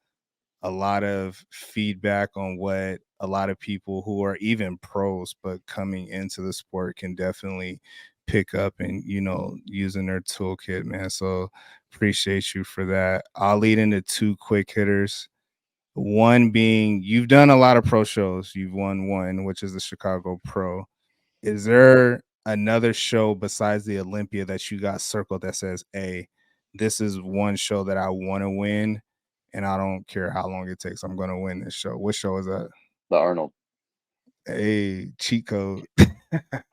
a lot of feedback on what a lot of people who are even pros but coming into the sport can definitely pick up and use in their toolkit, man. So appreciate you for that. I'll lead into two quick hitters. One being you've done a lot of pro shows. You've won one, which is the Chicago Pro. Is there another show besides the Olympia that you got circled that says, "Hey, this is one show that I want to win, and I don't care how long it takes. I'm gonna win this show." What show is that? The Arnold. Hey, cheat code.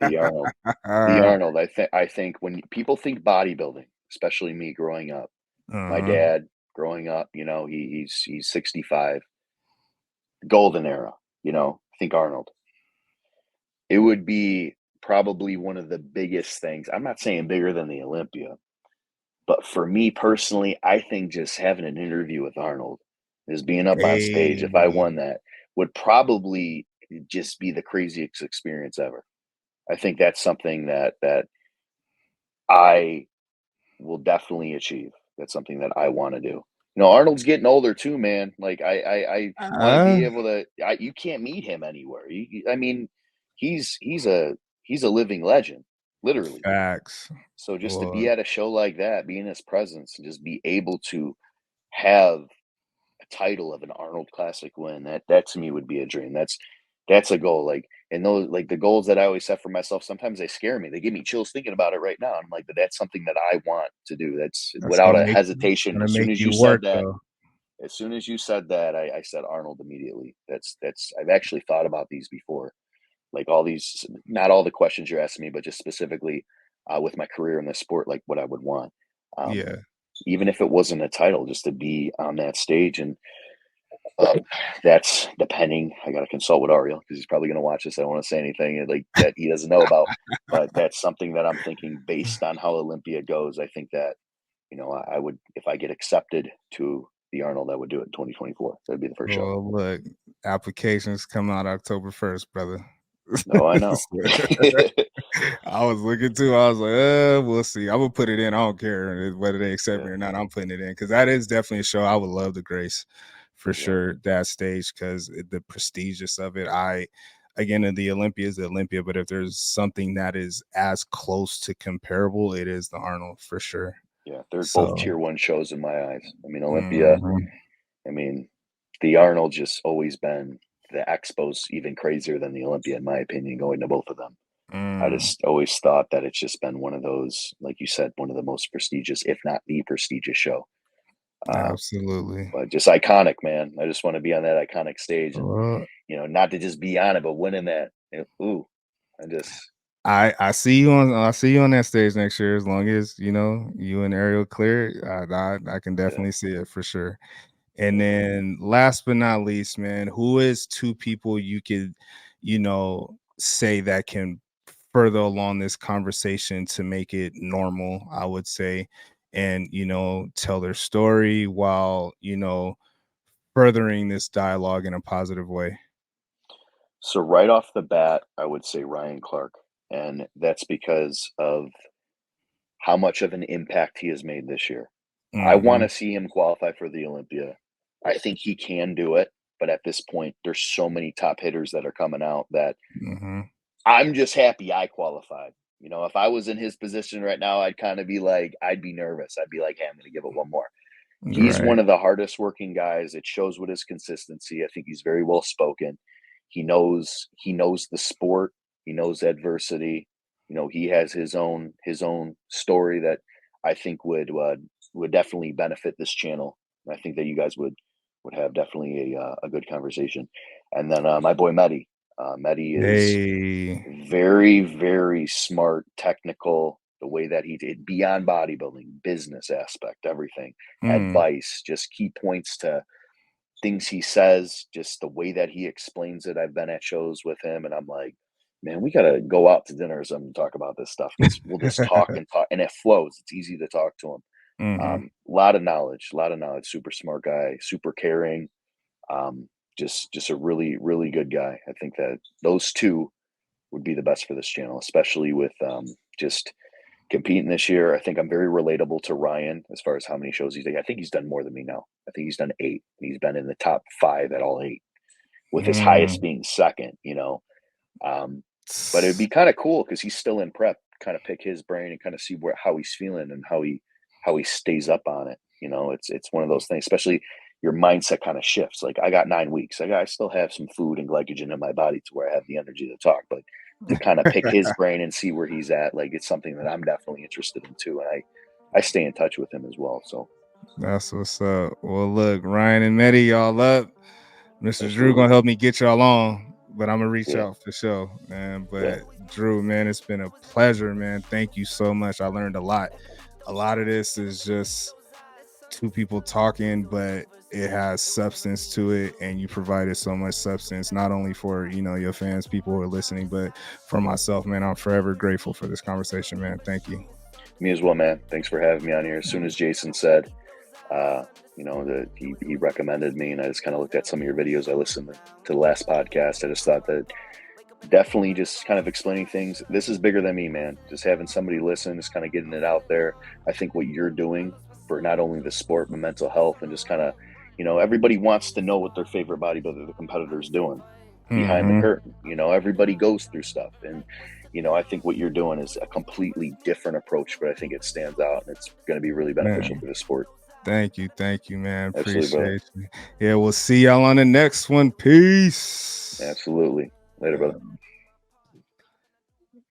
The Arnold. The Arnold. I think when people think bodybuilding, especially me growing up, my Uh-huh. dad growing up, he's 65, golden era, think Arnold. It would be probably one of the biggest things. I'm not saying bigger than the Olympia. But for me personally, I think just having an interview with Arnold, is being up on stage, if I Hey, won that, would probably just be the craziest experience ever. I think that's something that I will definitely achieve. That's something that I want to do. Arnold's getting older too, man. Like I want to uh, be able to. You can't meet him anywhere. I mean, he's a living legend, literally. facts. So just to Well, be at a show like that, be in his presence, and just be able to have a title of an Arnold Classic win, that to me would be a dream. That's a goal. Like, and those, like, the goals that I always set for myself, sometimes they scare me. They give me chills thinking about it right now. I'm like, but that's something that I want to do. That's that's without gonna a make hesitation. As soon make as you you said work that, though. As soon as you said that, I said Arnold immediately. I've actually thought about these before, like all these, not all the questions you're asking me, but just specifically with my career in the sport, like what I would want. Um, Yeah. Even if it wasn't a title, just to be on that stage. And uh, that's depending. I got to consult with Ariel because he's probably going to watch this. I don't want to say anything like that he doesn't know about, but that's something that I'm thinking based on how Olympia goes. I think that, I would, if I get accepted to the Arnold, I would do it in 2024. That'd be the first show. Well, look, applications come out October 1st, brother. No, I know. I was looking too. I was like, we'll see. I'm gonna put it in. I don't care whether they accept me Yeah, or not. I'm putting it in because that is definitely a show I would love to grace for yeah, sure. That stage because the prestigious of it. Again, the Olympia is the Olympia, but if there's something that is as close to comparable, it is the Arnold for sure. yeah. They're both So, tier one shows in my eyes. I mean, Olympia. mhm. I mean, the Arnold just always been the Expo's even crazier than the Olympia, in my opinion. Going to both of them. I Mm, just always thought that it's just been one of those, like you said, one of the most prestigious, if not the prestigious show. Uh, absolutely. but just iconic, man. I just want to be on that iconic stage and, Well, not to just be on it, but winning that. Ooh, I just, I see you on that stage next year as long as you and Ariel clear. I can yeah, definitely see it for sure. And yeah. then last but not least, man, who is two people you could say that can further along this conversation to make it normal, I would say, and tell their story while furthering this dialogue in a positive way. So right off the bat, I would say Ryan Clark. And that's because of how much of an impact he has made this year. I want Hmm. to see him qualify for the Olympia. I think he can do it, but at this point, there's so many top hitters that are coming out that Hmm. I'm just happy I qualified. If I was in his position right now, I'd kind of be like, I'd be nervous. I'd be like, hey, I'm going to give it one more. He's one Right. of the hardest working guys. It shows with his consistency. I think he's very well spoken. He knows the sport. He knows adversity. He has his own story that I think would definitely benefit this channel. I think that you guys would have definitely a good conversation. And then my boy Mehdi. Mehdi is Hey. very, very smart, technical, the way that he did beyond bodybuilding, business aspect, everything, Mm. advice, just key points to things he says, just the way that he explains it. I've been at shows with him and I'm like, man, we got to go out to dinner or something to talk about this stuff because we'll just talk and talk and it flows. It's easy to talk to him. Hmm. A lot of knowledge, super smart guy, super caring. Um, just a really, really good guy. I think that those two would be the best for this channel, especially with just competing this year. I think I'm very relatable to Ryan as far as how many shows he's done. I think he's done more than me now. I think he's done 8. And he's been in the top 5 at all 8, with his highest Mm. being second. Um, but it'd be kind of cool because he's still in prep, kind of pick his brain and kind of see how he's feeling and how he stays up on it. It's one of those things, especially your mindset kind of shifts. Like I got 9 weeks. I still have some food and glycogen in my body to where I have the energy to talk, but to kind of pick his brain and see where he's at, like it's something that I'm definitely interested in too. And I stay in touch with him as well. So That's what's up. Well, look, Ryan and Mehdi, y'all up. Mr. Drew absolutely. gonna help me get y'all on, but I'm gonna reach Yeah. out for sure, man. Yeah. But Drew, man, it's been a pleasure, man. Thank you so much. I learned a lot. A lot of this is just two people talking, but it has substance to it, and you provided so much substance, not only for your fans, people who are listening, but for myself, man. I'm forever grateful for this conversation, man. Thank you. Me as well, man. Thanks for having me on here. As soon as Jason said, that he recommended me, and I just kind of looked at some of your videos. I listened to the last podcast. I just thought that definitely just kind of explaining things. This is bigger than me, man. Just having somebody listen, just kind of getting it out there. I think what you're doing for not only the sport, but mental health, and just kind of, everybody wants to know what their favorite bodybuilder, the competitor, is doing behind the Hmm. curtain. Everybody goes through stuff. And, I think what you're doing is a completely different approach, but I think it stands out and it's going to be really beneficial Man, for the sport. thank you, man. Absolutely, brother. Appreciate you. Yeah, we'll see y'all on the next one. Peace. Absolutely. Later, brother.